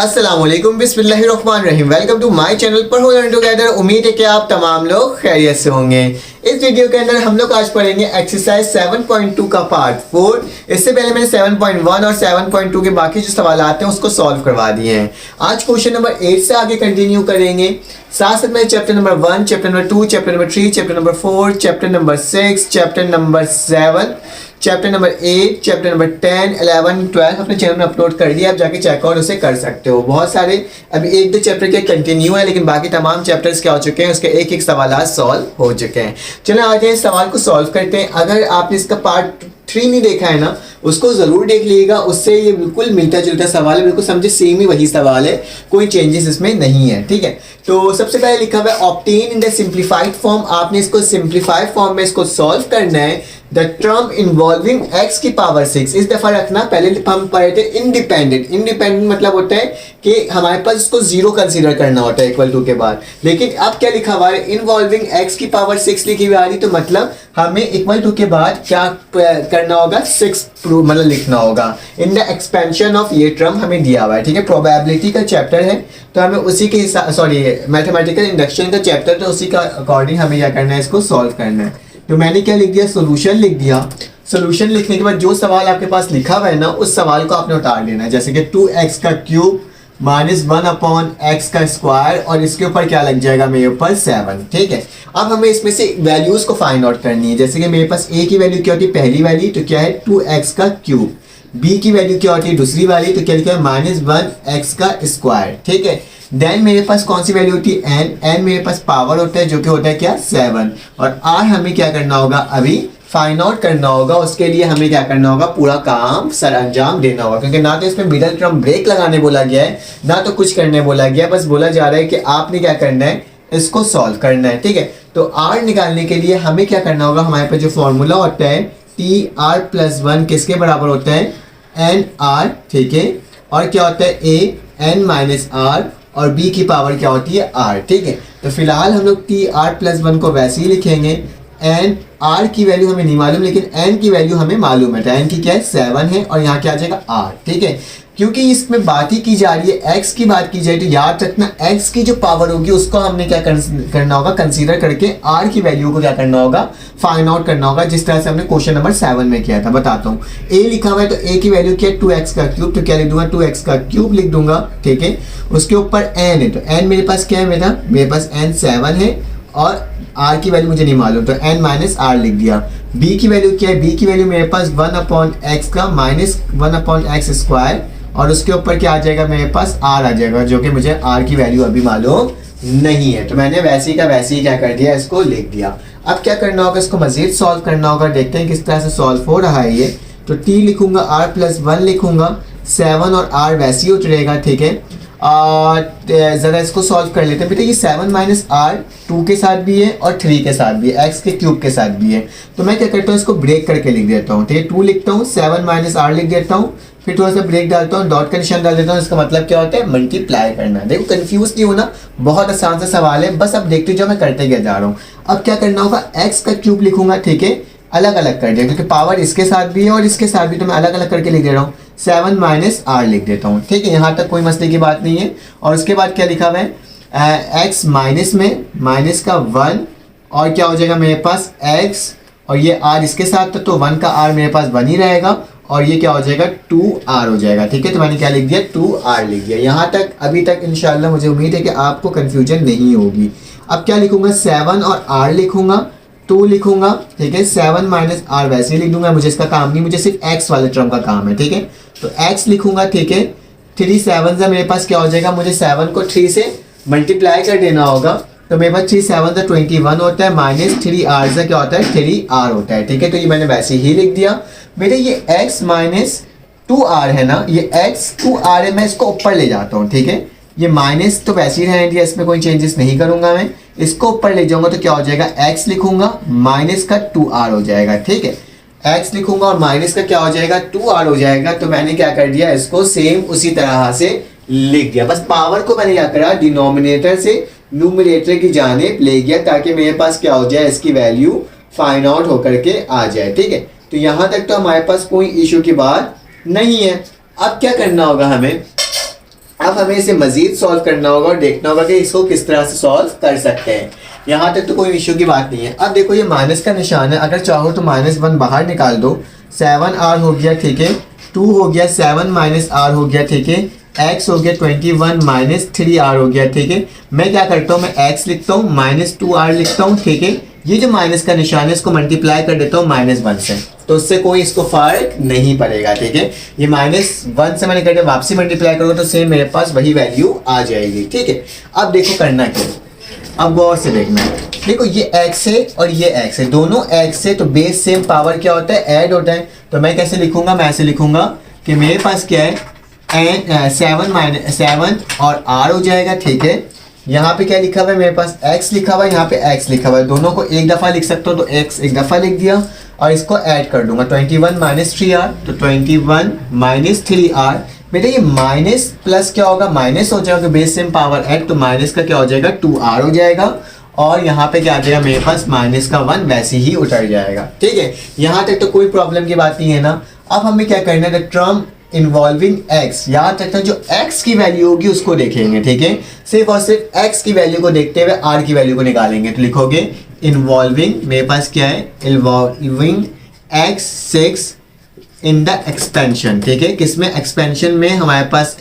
अस्सलामुअलैकुम बिस्मिल्लाहिर्रहमानिर्रहीम। Welcome to my channel पर हो लर्न टुगेदर। उम्मीद है कि आप तमाम लोग खैरियत से होंगे। इस वीडियो के अंदर हम लोग आज पढ़ेंगे एक्सरसाइज 7.2 का पार्ट 4। इससे पहले मैंने 7.1 और 7.2 के बाकी जो सवाल आते हैं उसको सॉल्व करवा दिए हैं। आज क्वेश्चन नंबर 8 से आगे कंटिन्यू करेंगे। साथ साथ में chapter number 1, chapter number 2, chapter number 3, chapter number 4, chapter number 6, chapter number 7, chapter number 8, chapter number 10, 11, 12 अपने चैनल में अपलोड कर दिया। आप जाके चेकआउट उसे कर सकते हो। बहुत सारे अभी एक दो चैप्टर के कंटिन्यू है, लेकिन बाकी तमाम चैप्टर्स क्या हो चुके हैं, उसके एक एक सवाल सॉल्व हो चुके हैं। चलो आगे इस सवाल को सॉल्व करते हैं। अगर आपने इसका पार्ट 3 नहीं देखा है ना, उसको जरूर देख लीजिएगा। उससे ये बिल्कुल मिलता जुलता सवाल है, बिल्कुल समझे सेम ही वही सवाल है, कोई चेंजेस इसमें नहीं है। ठीक है, तो सबसे पहले लिखा हुआ है obtain in the simplified form. आपने इसको सिंप्लीफाइड फॉर्म में इसको सॉल्व करना है। द टर्म इन्वॉल्विंग x की पावर 6। इस दफा रखना, पहले हम पढ़े थे इंडिपेंडेंट। इंडिपेंडेंट मतलब होता है कि हमारे पास इसको जीरो कंसीडर करना होता है इक्वल टू के बाद। लेकिन अब क्या लिखा हुआ है, इन्वॉल्विंग x की पावर 6 लिखी हुई आ रही, तो मतलब हमें इक्वल टू के बाद क्या करना होगा, 6 प्रूव मतलब लिखना होगा। इन द एक्सपेंशन ऑफ ये टर्म हमें दिया हुआ है। ठीक है, प्रोबेबिलिटी का चैप्टर है, तो हमें उसी के हिसाब मैथमेटिकल इंडक्शन का चैप्टर, तो उसी का अकॉर्डिंग हमें क्या करना है, इसको सॉल्व करना है। तो मैंने क्या लिख दिया, सोल्यूशन लिख दिया। सोल्यूशन लिखने के बाद जो सवाल आपके पास लिखा हुआ है ना, उस सवाल को आपने उतार लेना है। जैसे कि 2x का क्यूब माइनस 1/x का स्क्वायर, और इसके ऊपर क्या लग जाएगा, मेरे ऊपर 7। ठीक है, अब हमें इसमें से वैल्यूज को फाइंड आउट करनी है। जैसे कि मेरे पास a की वैल्यू क्या होती है, पहली वाली, तो क्या है 2x का क्यूब। b की वैल्यू क्या होती है, दूसरी वाली, तो क्या लिखा है -1x का स्क्वायर। ठीक है, देन मेरे पास कौन सी वैल्यू होती है, n मेरे पास पावर होता है, जो कि होता है क्या, 7। और r हमें क्या करना होगा, अभी फाइंड आउट करना होगा। उसके लिए हमें क्या करना होगा, पूरा काम सर अंजाम देना होगा, क्योंकि ना तो इसमें मिडल टर्म ब्रेक लगाने बोला गया है, ना तो कुछ करने बोला गया है। बस बोला जा रहा है कि आपने क्या करना है, इसको सॉल्व करना है। ठीक है, तो r निकालने के लिए हमें क्या करना होगा, हमारे पास जो फॉर्मूला होता है TR+1 किसके बराबर होता है, NR। ठीक है, और क्या होता है a n-r, और b की पावर क्या होती है, r। ठीक है, तो फिलहाल हम लोग TR+1 को वैसे ही लिखेंगे। n r की वैल्यू हमें नहीं मालूम, लेकिन n की वैल्यू हमें मालूम है। तो n की क्या है, 7 है, और यहाँ क्या आ जाएगा, r। ठीक है, क्योंकि इसमें बात ही की जा रही है, x की बात की जाए, तो याद रखना x की जो पावर होगी उसको हमने क्या करना होगा, कंसीडर करके r की वैल्यू को क्या करना होगा, फाइंड आउट करना होगा, जिस तरह से हमने क्वेश्चन नंबर 7 में किया था। बताता हूँ, a लिखा हुआ है, तो a की वैल्यू क्या है, 2x का क्यूब, तो क्या लिख दूंगा, 2x का क्यूब लिख दूंगा। ठीक है, उसके ऊपर n है, तो n मेरे पास क्या है, मेरे पास n 7 है, और r की वैल्यू मुझे नहीं मालूम, तो n-r लिख दिया। b की वैल्यू क्या है, b की वैल्यू मेरे पास 1/x का -1/x स्क्वायर, और उसके ऊपर क्या आ जाएगा, मेरे पास r आ जाएगा, जो कि मुझे r की वैल्यू अभी मालूम नहीं है। तो मैंने वैसे ही का वैसे ही क्या कर दिया, इसको लिख दिया। अब क्या करना होगा, इसको मजीद सॉल्व करना होगा। देखते हैं किस तरह से सॉल्व हो रहा है ये। तो t लिखूंगा, r+1 लिखूंगा, 7 और r वैसे ही उतरेगा। ठीक है, ज़रा इसको सॉल्व कर लेते हैं। बेटा ये 7 - r 2 के साथ भी है और 3 के साथ भी है, x के क्यूब के साथ भी है। तो मैं क्या करता हूँ, इसको ब्रेक करके लिख देता हूँ। ठीक है, 2 लिखता हूँ, 7 - r लिख देता हूँ, फिर थोड़ा सा ब्रेक डालता हूँ, डॉट का निशान डाल देता हूँ। इसका मतलब क्या होता है, मल्टीप्लाई करना। देखो कंफ्यूज नहीं होना, बहुत आसान सा सवाल है, बस अब देखते जाओ मैं करते क्या जा रहा हूँ। अब क्या करना होगा, x का क्यूब लिखूंगा। ठीक है, अलग अलग कर दिया, क्योंकि पावर इसके साथ भी है और इसके साथ भी, तो मैं अलग अलग करके लिख दे रहा हूँ। 7 - r लिख देता हूँ। ठीक है, यहाँ तक कोई मसले की बात नहीं है। और उसके बाद क्या लिखा हुआ है, x माइनस में माइनस का 1, और क्या हो जाएगा मेरे पास x, और ये r इसके साथ, तो 1 का r मेरे पास 1 ही रहेगा, और ये क्या हो जाएगा, 2r हो जाएगा। ठीक है, तो मैंने क्या लिख दिया, 2r लिख दिया। यहाँ तक अभी तक इंशाल्लाह मुझे उम्मीद है कि आपको कन्फ्यूजन नहीं होगी। अब क्या लिखूंगा, 7 और r लिखूंगा, 2 लिखूंगा। ठीक है, 7 - r वैसे ही लिख दूंगा, मुझे इसका काम नहीं, मुझे सिर्फ x वाले टर्म का काम है। ठीक है, तो x लिखूंगा। ठीक है, 3 7 से मेरे पास क्या हो जाएगा, मुझे 7 को 3 से मल्टीप्लाई कर देना होगा, तो मेरे पास 3 7 से 21 होता है, -3r से क्या होता है, 3r होता है। ठीक है, तो ये मैंने वैसे ही लिख दिया। मेरे ये x - 2r है ना, ये x 2r है, मैं इसको ऊपर ले जाता हूँ। ठीक है, ये माइनस तो वैसे ही रहने दिया, इसमें कोई चेंजेस नहीं करूंगा मैं, इसको ऊपर ले जाऊंगा, तो क्या हो जाएगा, x लिखूंगा, माइनस का 2r हो जाएगा। ठीक है, x लिखूंगा और माइनस का क्या हो जाएगा, 2r हो जाएगा। तो मैंने क्या कर दिया, इसको सेम उसी तरह से लिख दिया। बस पावर को मैंने क्या करा, डिनोमिनेटर से न्यूमरेटर की जानिब ले गया, ताकि मेरे पास क्या हो जाए, इसकी वैल्यू फाइंड आउट होकर के आ जाए। ठीक है, तो यहाँ तक तो हमारे पास कोई इशू की बात नहीं है। अब क्या करना होगा हमें, अब हमें इसे मजीद सॉल्व करना होगा और देखना होगा कि इसको किस तरह से सॉल्व कर सकते हैं। यहाँ तक तो कोई इशू की बात नहीं है। अब देखो ये माइनस का निशान है, अगर चाहो तो -1 बाहर निकाल दो, 7r हो गया, ठीक है, 2 हो गया, 7 -r हो गया, ठीक है, x हो गया 21 -3r हो गया, ठीक है। मैं क्या करता हूँ, मैं x लिखता हूँ, -2r लिखता हूँ, ठीक है। ये जो माइनस का निशान है इसको मल्टीप्लाई कर देता हूँ -1 से, तो उससे कोई इसको फर्क नहीं पड़ेगा, ठीक है। ये -1 से मैंने करके वापसी मल्टीप्लाई करूँगा तो सेम मेरे पास वही वैल्यू आ जाएगी, ठीक है। अब देखो करना क्या, अब गौर से देखना है। देखो ये x है और ये x है, दोनों x है, तो बेस सेम पावर क्या होता है, ऐड होता है। तो मैं कैसे लिखूंगा, मैं ऐसे लिखूंगा कि मेरे पास क्या है, 7 और r हो जाएगा, ठीक है। यहाँ पे क्या लिखा हुआ है, मेरे पास x लिखा हुआ है, यहाँ पे x लिखा हुआ है, दोनों को एक दफ़ा लिख सकता हूँ, तो x एक दफ़ा लिख दिया और इसको ऐड कर दूंगा, 21 -3r, तो 21 -3r। बेटा ये माइनस प्लस क्या होगा, माइनस हो जाएगा, बेस सेम पावर ऐड, तो माइनस का क्या हो जाएगा, 2r हो जाएगा, और यहाँ पे क्या आ जाएगा मेरे पास -1 वैसे ही उतर जाएगा, ठीक है। यहाँ तक तो कोई प्रॉब्लम की बात नहीं है ना। अब हमें क्या करना है, टर्म इन्वॉल्विंग x, याद रखना जो x की वैल्यू होगी उसको देखेंगे, ठीक है। सिर्फ और सिर्फ x की वैल्यू को देखते हुए r की वैल्यू को निकालेंगे, तो लिखोगे इन्वॉल्विंग, मेरे पास क्या है, involving x6 in the expansion, ठीक है। किसमें, एक्सपेंशन में हमारे पास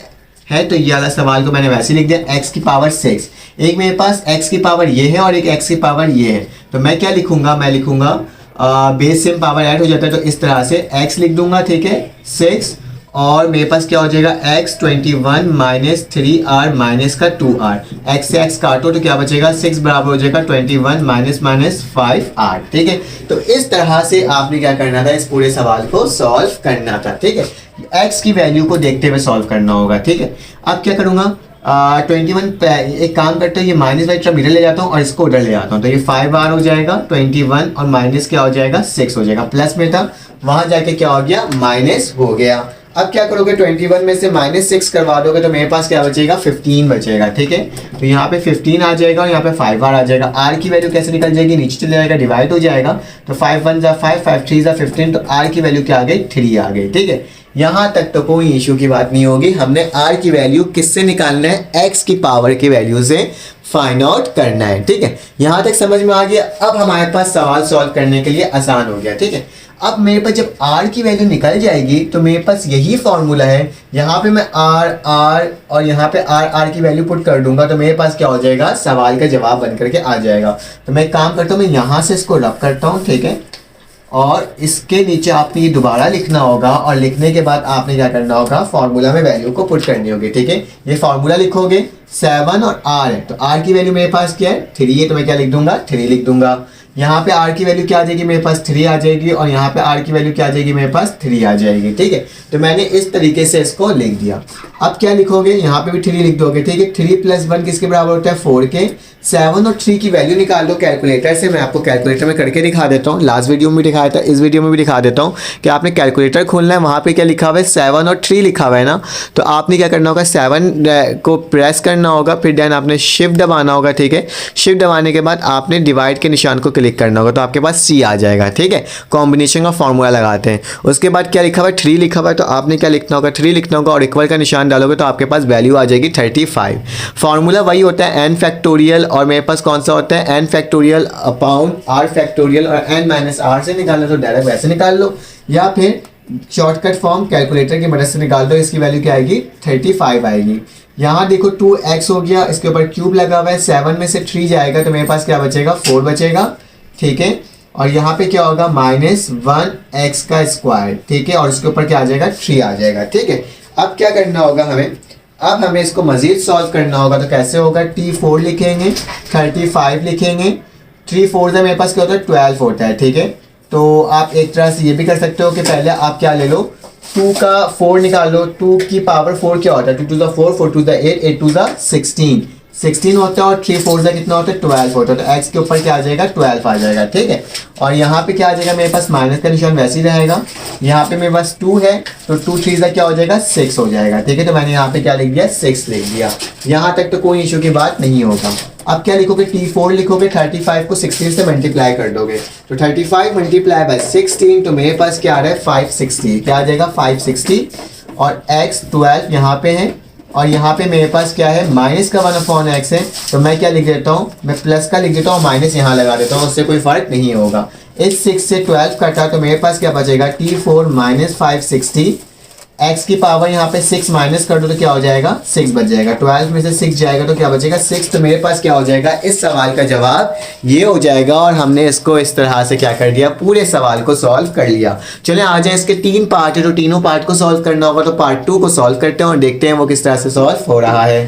है, तो ये वाला सवाल को मैंने वैसे लिख दिया, x की पावर 6। एक मेरे पास x की पावर ये है और एक x की पावर ये है, तो मैं क्या लिखूंगा, मैं लिखूंगा बेस सेम पावर ऐड हो जाता है, तो इस तरह से x लिख दूंगा, ठीक है, 6, और मेरे पास क्या हो जाएगा, x 21 -3r माइनस का 2r, x से x काटो तो क्या बचेगा, 6 बराबर हो जाएगा 21 -5r, ठीक है। तो इस तरह से आपने क्या करना था, इस पूरे सवाल को सॉल्व करना था, ठीक है। x की वैल्यू को देखते हुए सॉल्व करना होगा, ठीक है। अब क्या करूँगा, 21 एक काम करते हैं, ये माइनस वाली टर्म इधर ले जाता हूँ और इसको उधर ले जाता हूँ, तो ये 5r हो जाएगा, 21 और माइनस क्या हो जाएगा, 6 हो जाएगा, प्लस में था वहाँ जाके क्या हो गया, माइनस हो गया। अब क्या करोगे, 21 में से -6 करवा दोगे तो मेरे पास क्या बचेगा, 15 बचेगा, ठीक है। तो यहाँ पे 15 आ जाएगा और यहाँ पे 5r आ जाएगा। r की वैल्यू कैसे निकल जाएगी, नीचे चले जाएगा, डिवाइड हो जाएगा, तो 5 1 ज़ा 5, 5 3 ज़ा 15, तो r की वैल्यू क्या आ गई, 3 आ गई, ठीक है। यहाँ तक तो कोई इशू की बात नहीं होगी। हमने r की वैल्यू किससे निकालना है, x की पावर की वैल्यू से फाइंड आउट करना है, ठीक है। यहाँ तक समझ में आ गया। अब हमारे पास सवाल सॉल्व करने के लिए आसान हो गया, ठीक है। अब मेरे पास जब r की वैल्यू निकल जाएगी तो मेरे पास यही फॉर्मूला है, यहाँ पे मैं r और यहाँ पे r की वैल्यू पुट कर दूंगा, तो मेरे पास क्या हो जाएगा, सवाल का जवाब बन करके आ जाएगा। तो मैं एक काम करता हूँ, मैं यहाँ से इसको रब करता हूँ, ठीक है, और इसके नीचे आपने ये दोबारा लिखना होगा, और लिखने के बाद आपने क्या करना होगा, फार्मूला में वैल्यू को पुट करनी होगी, ठीक है। ये फार्मूला लिखोगे, 7 और r है, तो r की वैल्यू मेरे पास क्या है, 3 है, तो मैं क्या लिख दूंगा, 3 लिख दूंगा। यहाँ पे r की वैल्यू क्या आ जाएगी, मेरे पास 3 आ जाएगी, और यहाँ पे r की वैल्यू क्या आ जाएगी, मेरे पास 3 आ जाएगी, ठीक है। तो मैंने इस तरीके से इसको लिख दिया। अब क्या लिखोगे, यहाँ पे भी 3 लिख दोगे, ठीक है। 3 + 1 किसके बराबर होता है, 4 के। 7 और 3 की वैल्यू निकाल दो कैलकुलेटर से। मैं आपको कैलकुलेटर में करके दिखा देता हूँ, लास्ट वीडियो में भी दिखाया था, इस वीडियो में भी दिखा देता हूँ कि आपने कैलकुलेटर खोलना है, वहाँ पे क्या लिखा हुआ है, 7 और 3 लिखा हुआ है ना। तो आपने क्या करना होगा, 7 को प्रेस करना होगा, फिर देन आपने शिफ्ट दबाना होगा, ठीक है। शिफ्ट दबाने के बाद आपने डिवाइड के निशान को क्लिक करना होगा, तो आपके पास C आ जाएगा, ठीक है। कॉम्बिनेशन का फॉर्मूला लगाते हैं। उसके बाद क्या लिखा हुआ है, 3 लिखा हुआ है, तो आपने क्या लिखना होगा, 3 लिखना होगा और इक्वल का निशान डालोगे तो आपके पास वैल्यू आ जाएगी 35। फॉर्मूला वही होता है n फैक्टोरियल, और मेरे पास कौन सा होता है, n factorial upon r factorial, और n - r से निकालना तो डायरेक्ट वैसे निकाल लो, या फिर शॉर्टकट फॉर्म कैलकुलेटर की मदद से निकाल दो। इसकी वैल्यू क्या आएगी, 35 आएगी। यहाँ देखो 2x हो गया, इसके ऊपर क्यूब लगा हुआ है, 7 में से 3 जाएगा तो मेरे पास क्या बचेगा, 4 बचेगा, ठीक है। और यहाँ पे क्या होगा, -1x का स्क्वायर, ठीक है, और उसके ऊपर क्या आ जाएगा, 3 आ जाएगा, ठीक है। अब क्या करना होगा हमें, अब हमें इसको मजीद सॉल्व करना होगा। तो कैसे होगा, T4 लिखेंगे, 35 लिखेंगे, 3 4 से मेरे पास क्या होता है, 12 होता है, ठीक है। तो आप एक तरह से ये भी कर सकते हो कि पहले आप क्या ले लो, 2 का 4 निकाल लो। 2 की पावर 4 क्या होता है, 2 2 ज़ा 4, 4 2 ज़ा 8, 8 2 ज़ा 16 होता है, और 3 4 ज़ा कितना होता है, 12 होता है। तो x के ऊपर क्या आ जाएगा, 12 आ जाएगा, ठीक है। और यहाँ पे क्या आ जाएगा, मेरे पास माइनस का निशान वैसे ही रहेगा। यहाँ पे मेरे पास 2 है, तो 2 3 ज़ा क्या हो जाएगा, 6 हो जाएगा, ठीक है। तो मैंने यहाँ पे क्या लिख दिया, 6 लिख दिया। यहाँ तक तो कोई इशू की बात नहीं होगा। अब क्या लिखोगे, T4 लिखोगे, 35 को 16 से मल्टीप्लाई कर दोगे, तो 35 × 16, तो मेरे पास क्या आ रहा है, 560, क्या आ जाएगा, 560, और x 12 यहाँ पे है, और यहाँ पे मेरे पास क्या है, माइनस का 1/x है, तो मैं क्या लिख देता हूँ, मैं प्लस का लिख देता हूँ, माइनस यहाँ लगा देता हूँ, उससे कोई फर्क नहीं होगा। इस 6 से 12 कटा तो मेरे पास क्या बचेगा, T4 माइनस 560, x की पावर यहाँ पे 6 माइनस कर दो तो क्या हो जाएगा, 6 बच जाएगा। 12 में से 6 जाएगा तो क्या बचेगा, 6। तो मेरे पास क्या हो जाएगा, इस सवाल का जवाब ये हो जाएगा। और हमने इसको इस तरह से क्या कर दिया, पूरे सवाल को सॉल्व कर लिया। चलिए आ जाए, इसके 3 पार्ट है तो तीनों पार्ट को सॉल्व करना होगा। तो पार्ट 2 को सॉल्व करते हैं और देखते हैं वो किस तरह से सॉल्व हो रहा है।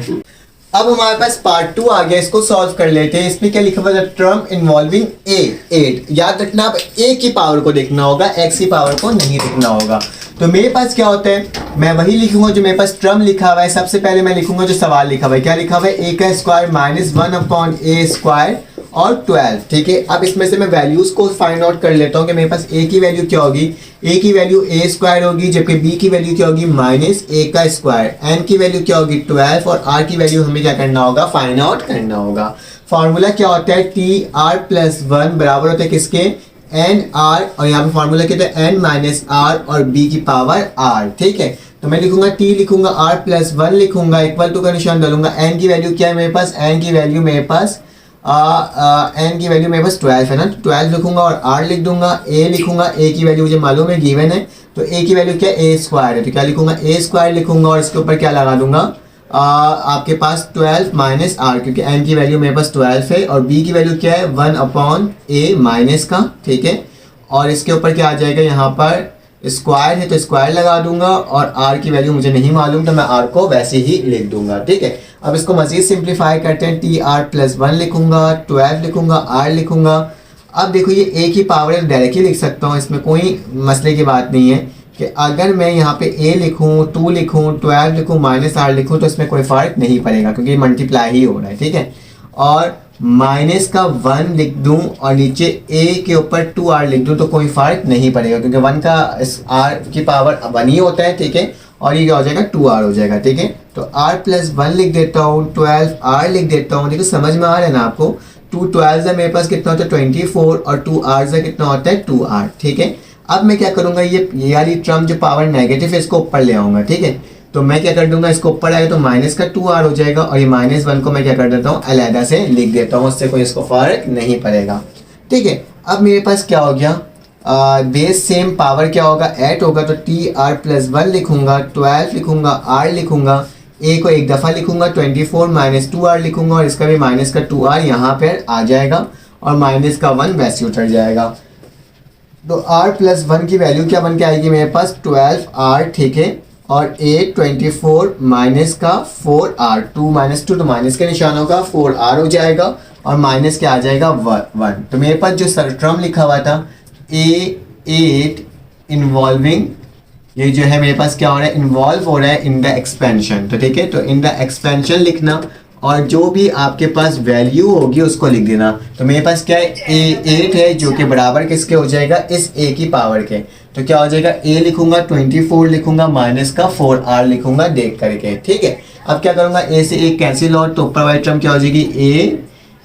अब हमारे पास पार्ट 2 आ गया, इसको सॉल्व कर लेते हैं। इसमें क्या लिखा हुआ है, टर्म इन्वॉल्विंग a 8। याद रखना, आप a की पावर को देखना होगा, x की पावर को नहीं देखना होगा। तो मेरे पास क्या होता है, मैं वही लिखूंगा जो मेरे पास टर्म लिखा हुआ है। सबसे पहले मैं लिखूंगा जो सवाल लिखा हुआ है, क्या लिखा हुआ है, a का स्क्वायर माइनस 1/a स्क्वायर और 12। ठीक है, अब इसमें से मैं वैल्यूज को फाइंड आउट कर लेता हूँ कि मेरे पास a की वैल्यू क्या होगी, a की वैल्यू a स्क्वायर होगी, जबकि b की वैल्यू क्या होगी, माइनस a का स्क्वायर, n की वैल्यू क्या होगी 12 और r की वैल्यू हमें क्या करना होगा, फाइंड आउट करना होगा। फॉर्मूला क्या होता है, TR+1 बराबर होता है किसके, NR, और यहाँ पे फॉर्मूला क्या होता है, n माइनस r और b की पावर r। ठीक है, तो मैं लिखूंगा t लिखूंगा, R+1 लिखूंगा, इक्वल टू का निशान डालूंगा। n की वैल्यू क्या है मेरे पास, n की वैल्यू मेरे पास n की वैल्यू मेरे पास 12 है ना, तो 12 लिखूंगा और r लिख दूंगा, a लिखूंगा, a की वैल्यू मुझे मालूम है, गिवन है, तो a की वैल्यू क्या है, a स्क्वायर है, तो क्या लिखूंगा, a स्क्वायर लिखूंगा और इसके ऊपर क्या लगा दूंगा, आपके पास 12 माइनस r, क्योंकि n की वैल्यू मेरे पास 12 है, और b की वैल्यू क्या है, 1/a माइनस का। ठीक है, और इसके ऊपर क्या आ जाएगा, यहाँ पर स्क्वायर है तो स्क्वायर लगा दूंगा, और r की वैल्यू मुझे नहीं मालूम तो मैं r को वैसे ही लिख दूंगा। ठीक है, अब इसको मजीद सिंप्लीफाई करते हैं, TR+1 लिखूंगा, 12 लिखूंगा, r लिखूंगा। अब देखो ये a की पावर डायरेक्टली लिख सकता हूँ, इसमें कोई मसले की बात नहीं है कि अगर मैं यहाँ पे a लिखूँ, 2 लिखूँ, 12 लिखूँ, माइनस r लिखूँ तो इसमें कोई फ़र्क नहीं पड़ेगा क्योंकि मल्टीप्लाई ही हो रहा है। ठीक है, और माइनस का 1 लिख दूं और नीचे a के ऊपर 2r लिख दूं तो कोई फर्क नहीं पड़ेगा क्योंकि 1 का r की पावर 1 ही होता है। ठीक है, और ये क्या हो जाएगा, 2r हो जाएगा। ठीक है, तो r+1 लिख देता हूँ, 12r लिख देता हूँ। देखो समझ में आ रहा है ना आपको, 2 12 से मेरे पास कितना होता है 24 और 2r से कितना होता है 2r। ठीक है, अब मैं क्या करूँगा, ये यारी टर्म जो पावर नेगेटिव है इसको ऊपर ले आऊँगा। ठीक है, तो मैं क्या कर दूंगा, इसको ऊपर आएगा तो माइनस का 2r हो जाएगा, और ये -1 को मैं क्या कर देता हूँ, अलहदा से लिख देता हूँ, उससे कोई इसको फर्क नहीं पड़ेगा। ठीक है, अब मेरे पास क्या हो गया, बेस सेम पावर क्या होगा, 8 होगा, तो TR+1 लिखूंगा, 12 लिखूंगा, r लिखूंगा, a को एक दफ़ा लिखूंगा, 24 माइनस 2r लिखूंगा, और इसका भी माइनस का 2r यहाँ पर आ जाएगा और माइनस का 1 वैसे उतर जाएगा। तो r+1 की वैल्यू क्या बन के आएगी मेरे पास, 12r। ठीक है, और a 24 माइनस का 4r, 2 माइनस 2 तो माइनस का निशान होगा, 4r हो जाएगा, और माइनस क्या आ जाएगा 1। तो मेरे पास जो टर्म लिखा हुआ था a8 इन्वॉल्विंग, ये जो है मेरे पास क्या हो रहा है, इन्वॉल्व हो रहा है इन द एक्सपेंशन। तो ठीक है, तो इन द एक्सपेंशन लिखना और जो भी आपके पास वैल्यू होगी उसको लिख देना। तो मेरे पास क्या है, a8 है जो कि बराबर किसके हो जाएगा, इस a की पावर के। तो क्या हो जाएगा, a लिखूंगा, 24 लिखूंगा, माइनस का 4r लिखूंगा देख करके। ठीक है, अब क्या करूंगा, a से a कैंसिल और तो ऊपर वाली टर्म क्या हो जाएगी,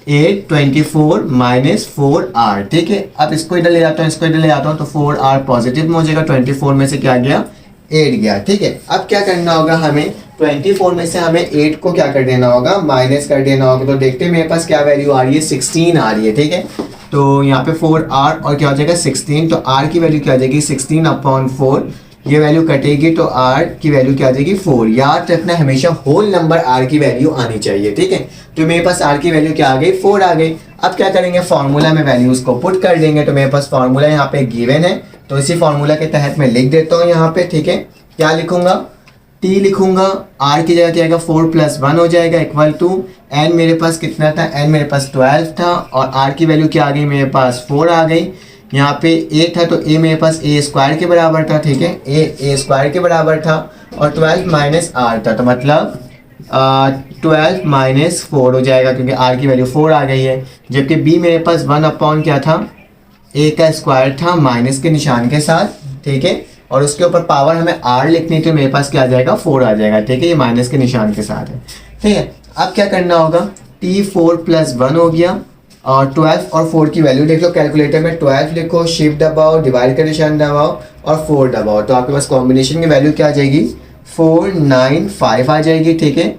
a 24 माइनस 4r। ठीक है, अब इसको इधर ले जाता हूँ, इसको इधर ले जाता हूँ, तो 4r पॉजिटिव में हो जाएगा, 24 में से क्या गया, 8 गया। ठीक है, अब क्या करना होगा हमें, 24 में से हमें 8 को क्या कर देना होगा, माइनस कर देना होगा। तो देखते हैं मेरे पास क्या वैल्यू आ रही है, 16 आ रही है। ठीक है, तो यहाँ पे 4r और क्या हो जाएगा 16, तो r की वैल्यू क्या आ जाएगी 16/4, ये वैल्यू कटेगी तो r की वैल्यू क्या आ जाएगी 4। याद रखना हमेशा होल नंबर r की वैल्यू आनी चाहिए। ठीक है, तो मेरे पास r की वैल्यू क्या आ गई, 4 आ गई। अब क्या करेंगे, फार्मूला में वैल्यूज को पुट कर देंगे। तो मेरे पास फार्मूला यहाँ पे गिवन है, तो इसी फार्मूला के तहत मैं लिख देता हूँ यहाँ पे। ठीक है, क्या लिखूंगा, t लिखूंगा, r की जगह क्या आएगा 4 + 1 हो जाएगा, इक्वल टू n मेरे पास कितना था, n मेरे पास 12 था, और r की वैल्यू क्या आ गई मेरे पास 4 आ गई। यहाँ पे a था तो a मेरे पास a स्क्वायर के बराबर था। ठीक है, a स्क्वायर के बराबर था, और 12 माइनस r था, तो मतलब 12 माइनस 4 हो जाएगा क्योंकि r की वैल्यू 4 आ गई है। जबकि b मेरे पास 1/ क्या था, a का स्क्वायर था माइनस के निशान के साथ। ठीक है, और उसके ऊपर पावर हमें r लिखनी थी, मेरे पास क्या आ जाएगा 4 आ जाएगा। ठीक है, ये माइनस के निशान के साथ है। ठीक है, अब क्या करना होगा, t4 + 1 हो गया, और 12 और 4 की वैल्यू देख लो कैलकुलेटर में, 12 लिखो, शिफ्ट दबाओ, डिवाइड का निशान दबाओ और 4 दबाओ, तो आपके पास कॉम्बिनेशन की वैल्यू क्या आ जाएगी 495 आ जाएगी, ठीक है।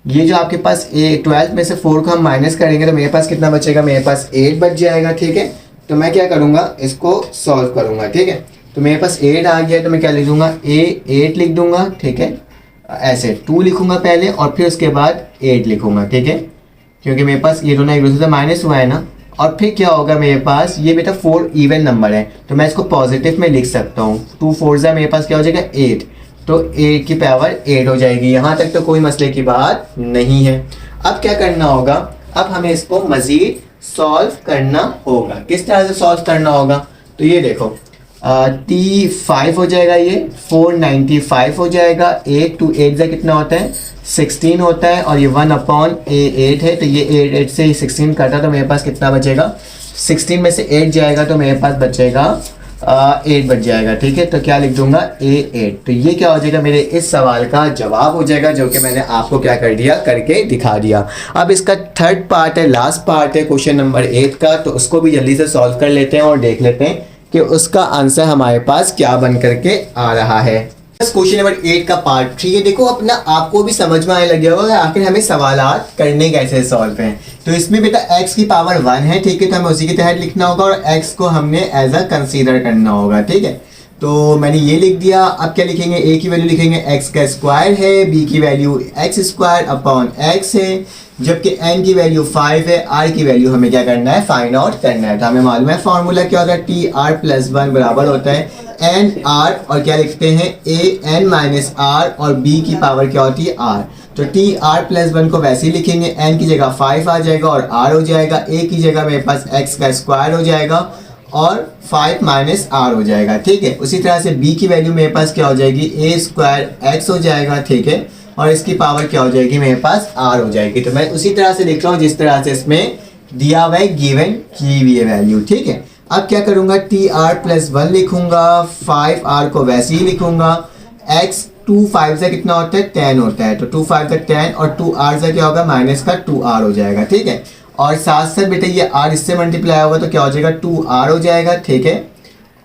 ये जो आपके पास 12 में से 4 को हम माइनस करेंगे तो मेरे पास कितना बचेगा, मेरे पास 8 बच जाएगा, ठीक है। तो मैं क्या करूँगा, इसको सॉल्व करूँगा, ठीक है। तो मेरे पास 8 आ गया तो मैं क्या लिख दूँगा, 8 लिख दूँगा, ठीक है। ऐसे 2 लिखूँगा पहले और फिर उसके बाद 8 लिखूँगा, ठीक है, क्योंकि मेरे पास ये दोनों एक दूसरे से माइनस हुआ है ना। और फिर क्या होगा, मेरे पास ये बेटा 4 इवन नंबर है तो मैं इसको पॉजिटिव में लिख सकता हूँ। 2 4 मेरे पास क्या हो जाएगा 8, तो 8 की पावर 8 हो जाएगी। यहाँ तक तो कोई मसले की बात नहीं है। अब क्या करना होगा, अब हमें इसको मज़ीद सॉल्व करना होगा। किस तरह से सॉल्व करना होगा, तो ये देखो T5 हो जाएगा, ये 495 हो जाएगा। 8 to 8 से कितना होता है 16 होता है और ये 1/8 है, तो ये 8 से 16 कटा तो मेरे पास कितना बचेगा, 16 में से 8 जाएगा तो मेरे पास बचेगा 8 बच जाएगा, ठीक है। तो क्या लिख दूंगा A8। तो ये क्या हो जाएगा, मेरे इस सवाल का जवाब हो जाएगा, जो कि मैंने आपको क्या कर दिया, करके दिखा दिया। अब इसका थर्ड पार्ट है, लास्ट पार्ट है क्वेश्चन नंबर 8 का, तो उसको भी जल्दी से सॉल्व कर लेते हैं और देख लेते हैं कि उसका आंसर हमारे पास क्या बन करके आ रहा है। क्वेश्चन नंबर 8 का पार्ट 3 है। देखो अपना आपको भी समझ में आने लगे होगा आखिर हमें सवालात करने कैसे सॉल्व हैं। तो इसमें बेटा x की पावर 1 है, ठीक है, तो हमें उसी के तहत लिखना होगा और x को हमने एज अ कंसीडर करना होगा, ठीक है। तो मैंने ये लिख दिया। अब क्या लिखेंगे, a की वैल्यू लिखेंगे x का स्क्वायर है, b की value x square upon x है, जबकि n की वैल्यू 5 है, r की वैल्यू हमें क्या करना है, फाइंड आउट करना है। तो हमें मालूम है फार्मूला क्या होता है, TR+1 बराबर होता है NR और क्या लिखते हैं AN माइनस R और B की पावर क्या होती है R। तो TR+1 को वैसे ही लिखेंगे, n की जगह 5 आ जाएगा और R हो जाएगा, a की जगह मेरे पास x का स्क्वायर हो जाएगा और 5 माइनस R हो जाएगा, ठीक है। उसी तरह से b की वैल्यू मेरे पास क्या हो जाएगी, a स्क्वायर x हो जाएगा, ठीक है, और इसकी पावर क्या हो जाएगी, मेरे पास R हो जाएगी। तो मैं उसी तरह से लिख रहा हूँ जिस तरह से इसमें दिया हुआ है, गिवन की हुई है वैल्यू, ठीक है। अब क्या करूँगा, TR+1 लिखूंगा, 5R को वैसे ही लिखूंगा, x 2 5 से कितना होता है 10 होता है, तो 2 5 से 10 और 2R से क्या होगा, माइनस का 2R हो जाएगा, ठीक है। और साथ साथ बेटा ये R इससे मल्टीप्लाई होगा तो क्या हो जाएगा 2R हो जाएगा, ठीक है।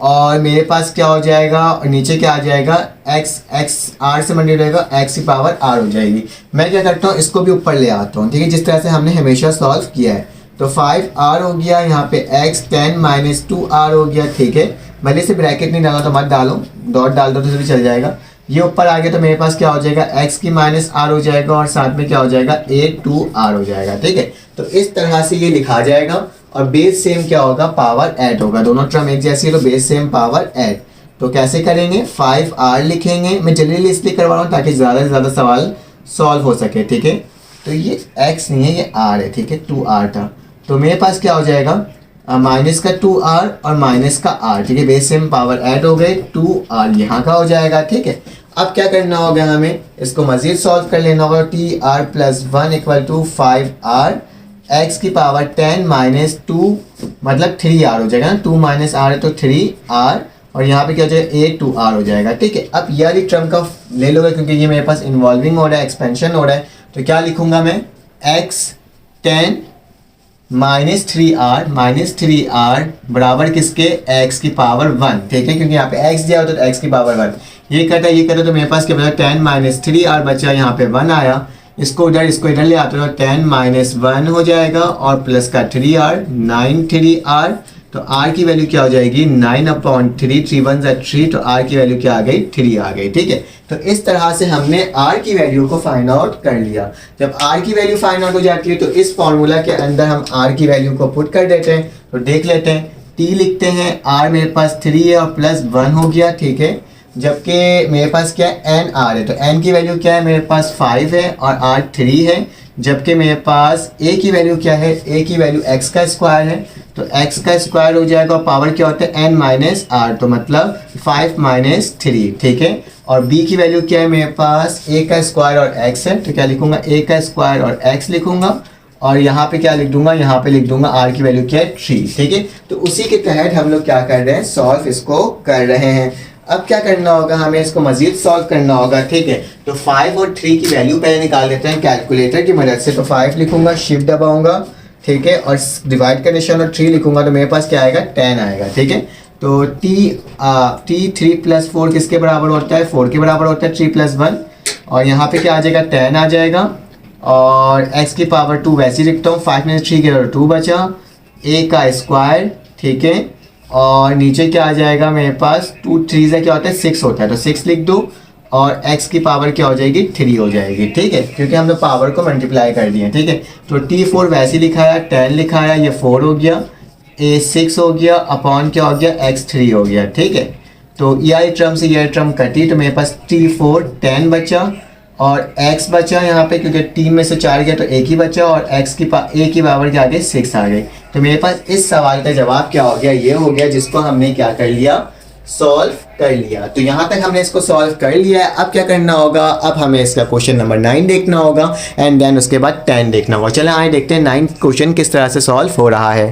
और मेरे पास क्या हो जाएगा, और नीचे क्या आ जाएगा, x R से मल्टीप्लाई होगा, x की पावर R हो जाएगी। मैं क्या करता हूँ, इसको भी ऊपर ले आता हूँ, ठीक है, जिस तरह से हमने हमेशा सॉल्व किया है। तो 5R हो गया, यहाँ पे x 10 माइनस 2R हो गया, ठीक है। भले से ब्रैकेट नहीं डाला तो मत डालो, डॉट डाल दो तो भी चल जाएगा। ये ऊपर आ गया तो मेरे पास क्या हो जाएगा, x की माइनस R हो जाएगा और साथ में क्या हो जाएगा, A2R हो जाएगा, ठीक है। तो इस तरह से ये लिखा जाएगा और बेस सेम क्या होगा, पावर ऐड होगा। दोनों टर्म एक जैसी है तो बेस सेम पावर ऐड। तो कैसे करेंगे, 5R लिखेंगे। मैं जनरली इसलिए करवा रहा हूँ ताकि ज़्यादा से ज़्यादा सवाल सॉल्व हो सके, ठीक है। तो ये x नहीं है, ये R है, ठीक है, 2R था। तो मेरे पास क्या हो जाएगा, माइनस का 2R और माइनस का R, ठीक है, बेस सेम पावर ऐड हो गए, 2R यहाँ का हो जाएगा, ठीक है। अब क्या करना होगा, हमें इसको मज़ीद सॉल्व कर लेना होगा। TR+1 equal to 5R, x की पावर 10 माइनस 2 मतलब 3R हो जाएगा ना, 2 माइनस R है तो 3R और यहाँ पे क्या हो जाएगा, A2R हो जाएगा, ठीक है। अब ये वाली टर्म का ले लोगे क्योंकि ये मेरे पास इन्वॉल्विंग हो रहा है, एक्सपेंशन हो रहा है, तो क्या लिखूंगा मैं, x 10 माइनस 3R बराबर किसके, x की पावर 1, ठीक है, क्योंकि यहाँ पे x दिया होता है तो x की पावर 1। ये कटा तो मेरे पास क्या बचा, 10 माइनस 3R बचा, यहाँ पे 1 आया, इसको इधर ले आते हो, 10 माइनस 1 हो जाएगा और प्लस का 3R, 9 3R। तो R की वैल्यू क्या हो जाएगी, 9/3, 3 1 3, तो R की वैल्यू क्या आ गई, 3 आ गई, ठीक है। तो इस तरह से हमने R की वैल्यू को फाइंड आउट कर लिया। जब R की वैल्यू फाइंड आउट हो जाती है तो इस फॉर्मूला के अंदर हम R की वैल्यू को पुट कर देते हैं। तो देख लेते हैं, T लिखते हैं, R मेरे पास 3 है और प्लस 1 हो गया, ठीक है, जबकि मेरे पास क्या है, NR है, तो N की वैल्यू क्या है, मेरे पास 5 है और R 3 है, जबकि मेरे पास A की वैल्यू क्या है, A की वैल्यू x का स्क्वायर है, तो x का स्क्वायर हो जाएगा और पावर क्या होता है, n माइनस R, तो मतलब 5 माइनस 3, ठीक है। और B की वैल्यू क्या है, मेरे पास A का स्क्वायर और x है, तो क्या लिखूंगा, A का स्क्वायर और x लिखूंगा और यहाँ पे क्या लिख दूंगा, यहाँ पे लिख दूंगा R की वैल्यू क्या है, 3, ठीक है। तो उसी के तहत हम लोग क्या कर रहे हैं, सॉल्व इसको कर रहे हैं। अब क्या करना होगा, हमें इसको मजीद सॉल्व करना होगा, ठीक है। तो 5 और 3 की वैल्यू पहले निकाल लेते हैं कैलकुलेटर की मदद से। तो 5 लिखूंगा, शिफ्ट दबाऊंगा, ठीक है, और डिवाइड का निशान और 3 लिखूंगा तो मेरे पास क्या आएगा, 10 आएगा, ठीक है। तो T 3 + 4 किसके बराबर होता है, 4 के बराबर होता है, 3 + 1 और यहाँ पे क्या आ जाएगा 10 आ जाएगा और x की पावर 2 वैसे ही लिखता हूँ 5 में 3 गया और 2 बचा a का स्क्वायर ठीक है और नीचे क्या आ जाएगा मेरे पास 2 3 से क्या होता है 6 होता है तो 6 लिख दो और x की पावर क्या हो जाएगी 3 हो जाएगी ठीक है क्योंकि हम लोग पावर को मल्टीप्लाई कर दिए ठीक है। तो t4 वैसे ही लिखा है 10 लिखा है ये 4 हो गया a 6 हो गया अपॉन क्या हो गया x 3 हो गया ठीक है। तो ये टर्म से ये टर्म कटी तो मेरे पास t4 10 बचा और x बचा यहाँ पे क्योंकि 3 में से 4 गया तो एक ही बचा और a की पावर क्या आ गई 6 आ गई। तो मेरे पास इस सवाल का जवाब क्या हो गया ये हो गया जिसको हमने क्या कर लिया सॉल्व कर लिया। तो यहाँ तक हमने इसको सॉल्व कर लिया है। अब क्या करना होगा अब हमें इसका क्वेश्चन नंबर 9 देखना होगा एंड देन उसके बाद 10 देखना होगा। चले आए देखते हैं 9 क्वेश्चन किस तरह से सॉल्व हो रहा है।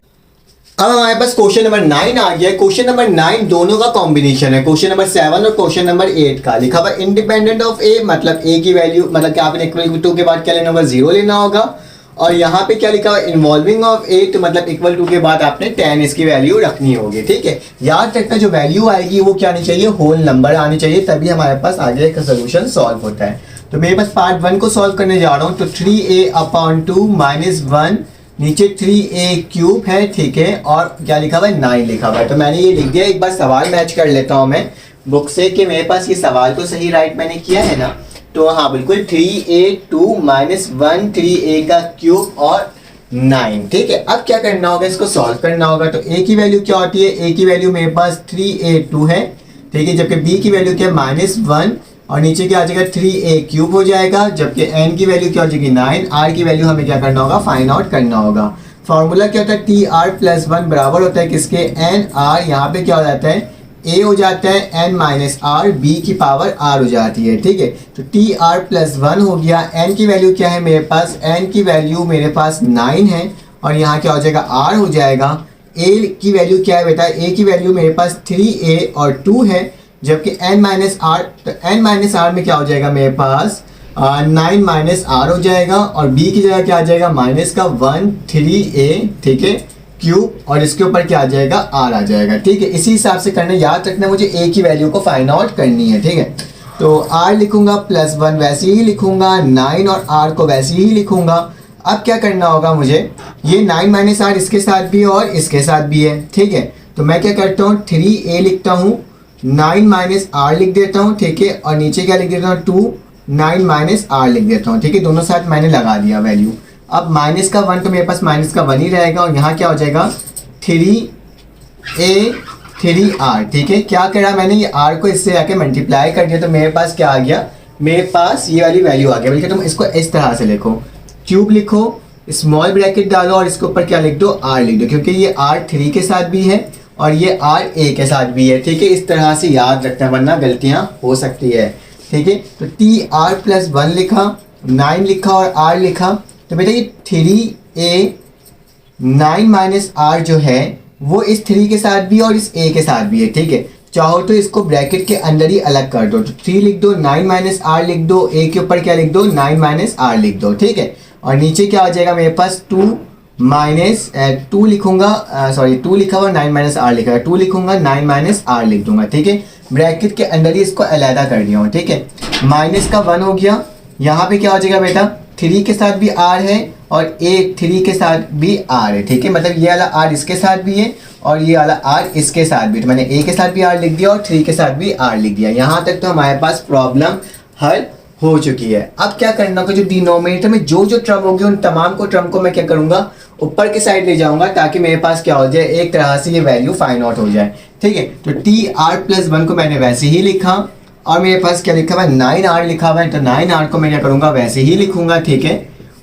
अब हमारे पास क्वेश्चन नंबर 9 आ गया है। क्वेश्चन नंबर 9 दोनों का कॉम्बिनेशन है क्वेश्चन नंबर 7 और क्वेश्चन नंबर 8 का। लिखा हुआ इंडिपेंडेंट ऑफ ए मतलब ए की वैल्यू मतलब कि आपने इक्वल टू के बाद क्या लेना होगा 0 लेना होगा और यहाँ पे क्या लिखा हुआ इन्वॉल्विंग ऑफ ए तो मतलब इक्वल टू के बाद आपने 10 इसकी वैल्यू रखनी होगी ठीक है। याद रखना जो वैल्यू आएगी वो क्या आनी चाहिए होल नंबर आनी चाहिए तभी हमारे पास आगे का सोल्यूशन सॉल्व होता है। तो मेरे पास पार्ट 1 को सॉल्व करने जा रहा हूँ तो 3a अपॉन 2 माइनस 1 नीचे 3a क्यूब है ठीक है और क्या लिखा हुआ है 9 लिखा हुआ है। तो मैंने ये लिख दिया एक बार सवाल मैच कर लेता हूँ मैं बुक से कि मेरे पास ये सवाल तो सही राइट मैंने किया है ना। तो हाँ बिल्कुल 3a 2 माइनस 1 3a का क्यूब और 9 ठीक है। अब क्या करना होगा इसको सॉल्व करना होगा। तो a की वैल्यू क्या होती है a की वैल्यू मेरे पास 3a2 है ठीक है जबकि b की वैल्यू क्या है -1 और नीचे क्या आ जाएगा 3a क्यूब हो जाएगा जबकि n की वैल्यू क्या हो जाएगी 9 r की वैल्यू हमें क्या करना होगा फाइंड आउट करना होगा। फॉर्मूला क्या होता है tr+1 बराबर होता है किसके n r यहाँ पे क्या हो जाता है a हो जाता है n माइनस r b की पावर r हो जाती है ठीक है। तो tr+1 हो गया n की वैल्यू क्या है मेरे पास n की वैल्यू मेरे पास 9 है और यहाँ क्या हो जाएगा r हो जाएगा। a की वैल्यू क्या है बेटा a की वैल्यू मेरे पास 3a और 2 है जबकि n माइनस r तो n माइनस r में क्या हो जाएगा मेरे पास 9 माइनस r हो जाएगा और b की जगह क्या आ जाएगा माइनस का 1 3a ठीक है क्यूब और इसके ऊपर क्या आ जाएगा r आ जाएगा ठीक है। इसी हिसाब से करना याद रखना मुझे a की वैल्यू को फाइंड आउट करनी है ठीक है। तो r लिखूंगा +1 वैसे ही लिखूंगा 9 और r को वैसे ही लिखूंगा। अब क्या करना होगा मुझे ये 9 माइनस r इसके साथ भी और इसके साथ भी है ठीक है। तो मैं क्या करता हूँ 3a लिखता हूँ 9 माइनस r लिख देता हूँ ठीक है और नीचे क्या लिख देता हूँ 2 9 माइनस r लिख देता हूँ ठीक है। दोनों साथ मैंने लगा दिया वैल्यू। अब माइनस का 1 तो मेरे पास माइनस का 1 ही रहेगा और यहाँ क्या हो जाएगा 3a 3r ठीक है। क्या करा मैंने ये r को इससे आके मल्टीप्लाई कर दिया तो मेरे पास क्या आ गया मेरे पास ये वाली वैल्यू आ गया। बल्कि तुम इसको इस तरह से लिखो क्यूब लिखो स्मॉल ब्रैकेट डालो और इसके ऊपर क्या लिख दो r लिख दो क्योंकि ये r 3 के साथ भी है और ये r a के साथ भी है ठीक है। इस तरह से याद रखना वरना गलतियां हो सकती है ठीक है। तो tr+1 लिखा 9 लिखा और r लिखा तो बेटा ये 3a 9 माइनस r जो है वो इस 3 के साथ भी और इस a के साथ भी है ठीक है। चाहो तो इसको ब्रैकेट के अंदर ही अलग कर दो तो 3 लिख दो 9 माइनस r लिख दो a के ऊपर क्या लिख दो 9 माइनस r लिख दो ठीक है। और नीचे क्या आ जाएगा मेरे पास 2 माइनस 2 लिखूंगा सॉरी 2 लिखा हुआ 9 माइनस r लिखा है 2 लिखूंगा 9 माइनस r लिख दूंगा ठीक है। ब्रैकेट के अंदर ही इसको अलहदा कर दिया हूँ ठीक है। माइनस का 1 हो गया यहाँ पे क्या हो जाएगा बेटा 3 के साथ भी r है और a 3 के साथ भी r है ठीक है। मतलब ये वाला r इसके साथ भी है और ये वाला r इसके साथ भी। तो मैंने a के साथ भी r लिख दिया और 3 के साथ भी r लिख दिया। यहाँ तक तो हमारे पास प्रॉब्लम हल हो चुकी है। अब क्या करना होगा जो डिनोमिनेटर में जो जो टर्म होगी उन तमाम को टर्म को मैं क्या करूंगा ऊपर की साइड ले जाऊंगा ताकि मेरे पास क्या हो जाए एक तरह से ये वैल्यू फाइंड आउट हो जाए ठीक है। तो tr+1 को मैंने वैसे ही लिखा और मेरे पास क्या लिखा हुआ है 9r लिखा हुआ है तो 9r को मैं क्या करूंगा वैसे ही लिखूंगा ठीक है।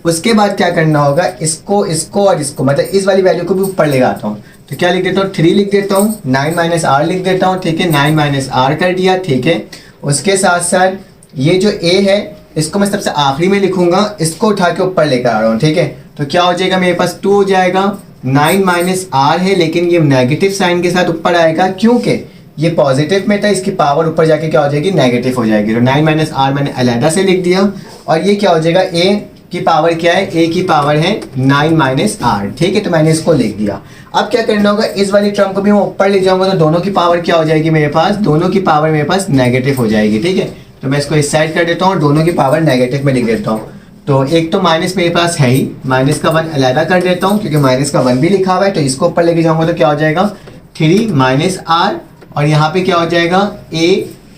उसके बाद क्या करना होगा इसको इसको और इसको मतलब इस वाली वैल्यू को भी ऊपर ले आता हूँ तो क्या लिख देता हूँ 3 लिख देता हूँ 9 माइनस r लिख देता हूँ ठीक है 9 माइनस r कर दिया ठीक है। उसके साथ साथ ये जो a है इसको मैं सबसे आखिरी में लिखूंगा इसको उठा के ऊपर लेकर आ रहा हूँ ठीक है। तो क्या हो जाएगा मेरे पास 2 हो जाएगा 9 माइनस r है लेकिन ये नेगेटिव साइन के साथ ऊपर आएगा क्योंकि ये पॉजिटिव में था इसकी पावर ऊपर जाके क्या हो जाएगी नेगेटिव हो जाएगी। तो 9 माइनस r मैंने अलहदा से लिख दिया और ये क्या हो जाएगा a की पावर क्या है a की पावर है 9 माइनस r ठीक है। तो मैंने इसको लिख दिया। अब क्या करना होगा इस वाली टर्म को भी मैं ऊपर ले जाऊंगा तो दोनों की पावर क्या हो जाएगी मेरे पास दोनों की पावर मेरे पास नेगेटिव हो जाएगी ठीक है। तो मैं इसको इस साइड कर देता हूँ और दोनों की पावर नेगेटिव में लिख देता हूँ। तो एक तो माइनस मेरे पास है ही, माइनस का 1 अलहदा कर देता हूँ क्योंकि माइनस का 1 भी लिखा हुआ है, तो इसको ऊपर लेके जाऊंगा तो क्या हो जाएगा 3 माइनस आर, और यहाँ पे क्या हो जाएगा a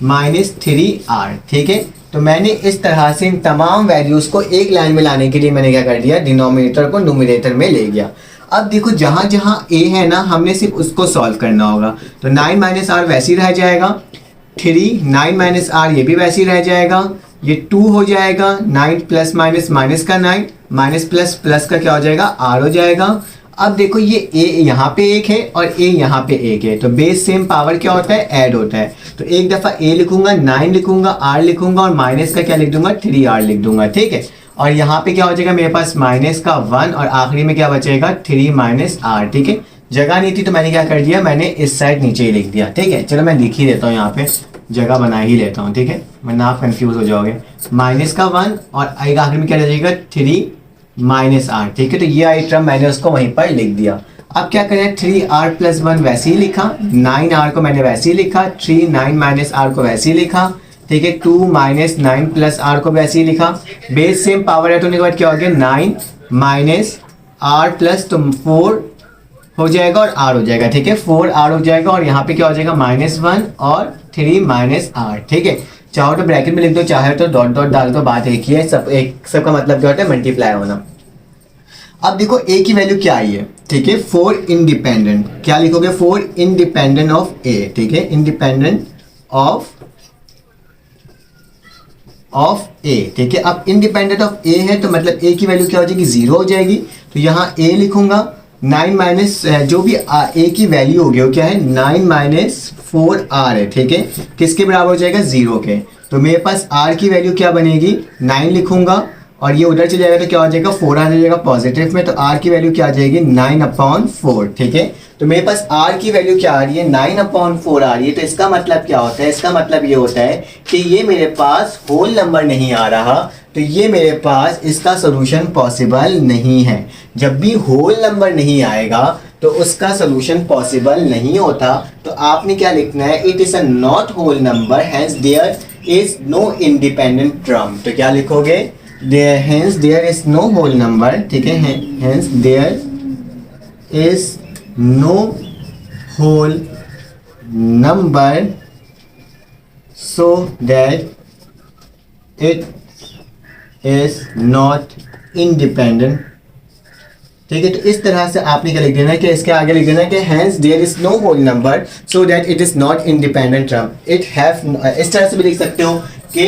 माइनस 3r। ठीक है, तो मैंने इस तरह से इन तमाम वैल्यूज़ को एक लाइन में लाने के लिए मैंने क्या कर दिया, डिनोमिनेटर को न्यूमरेटर में ले गया। अब देखो जहाँ जहाँ a है ना, हमने सिर्फ उसको सॉल्व करना होगा। तो 9 माइनस आर वैसे ही रह जाएगा, 9 माइनस आर ये भी वैसे ही रह जाएगा, ये 2 हो जाएगा, 9 प्लस माइनस माइनस का 9, माइनस प्लस प्लस का क्या हो जाएगा r हो जाएगा। अब देखो ये a यहाँ पे 1 है और a यहाँ पे 1 है, तो बेस सेम पावर क्या होता है, ऐड होता है। तो एक दफ़ा a लिखूंगा, 9 लिखूंगा, r लिखूंगा और माइनस का क्या लिख दूंगा 3r लिख दूंगा। ठीक है, और यहाँ पे क्या हो जाएगा मेरे पास माइनस का 1 और आखिरी में क्या बचेगा 3 माइनस r। ठीक है, जगह नहीं थी तो मैंने क्या कर दिया, मैंने इस साइड नीचे ही लिख दिया। ठीक है, चलो मैं लिख ही देता हूँ, यहाँ पे जगह बना ही लेता हूँ। ठीक है, वरना आप कंफ्यूज हो जाओगे। माइनस का 1 और आखिर में क्या रह जाएगा 3 माइनस आर। ठीक है, तो ये आई टर्म मैंने उसको वहीं पर लिख दिया। अब क्या करें, 3r प्लस 1 वैसे ही लिखा, 9r को मैंने वैसे ही लिखा, 3 9 माइनस r को वैसे ही लिखा। ठीक है, 2 माइनस 9 प्लस r को वैसे ही लिखा। बेस सेम पावर है तो उनके बाद क्या हो गया 9 माइनस r प्लस तो 4 हो जाएगा और r हो जाएगा। ठीक है, 4r हो जाएगा और यहाँ पे क्या हो जाएगा -1 और 3 माइनस r। ठीक है, चाहो तो ब्रैकेट में लिख दो, चाहे तो डॉट डॉट डाल दो, बात एक ही है। सबका मतलब क्या होता है, मल्टीप्लाई होना। अब देखो a की वैल्यू क्या आई है। ठीक है, 4 इंडिपेंडेंट, क्या लिखोगे 4 इंडिपेंडेंट ऑफ a। ठीक है, इंडिपेंडेंट ऑफ a। ठीक है, अब इंडिपेंडेंट ऑफ a है तो मतलब a की वैल्यू क्या हो जाएगी 0 हो जाएगी। तो यहाँ a लिखूंगा, 9 माइनस जो भी a की वैल्यू होगी वो क्या है 9 माइनस 4r है। ठीक है, किसके बराबर हो जाएगा 0 के। तो मेरे पास r की वैल्यू क्या बनेगी 9 लिखूंगा और ये उधर चले जाएगा तो क्या हो जाएगा 4 आ जाएगा पॉजिटिव में, तो r की वैल्यू क्या आ जाएगी 9/4। ठीक है, तो मेरे पास r की वैल्यू क्या आ रही है 9/4 आ रही है। तो इसका मतलब क्या होता है, इसका मतलब ये होता है कि ये मेरे पास होल नंबर नहीं आ रहा, तो ये मेरे पास इसका सोल्यूशन पॉसिबल नहीं है। जब भी होल नंबर नहीं आएगा तो उसका सोल्यूशन पॉसिबल नहीं होता। तो आपने क्या लिखना है, it is a not whole number, hence there is no independent term. तो क्या लिखोगे, hence there is no whole number। ठीक है, hence there is no whole number so that it is not independent। ठीक है, तो इस तरह से आपने क्या लिख देना है कि इसके आगे लिख देना है कि hence there is no whole number so that it is not independent term। it have, इस तरह से भी लिख सकते हो कि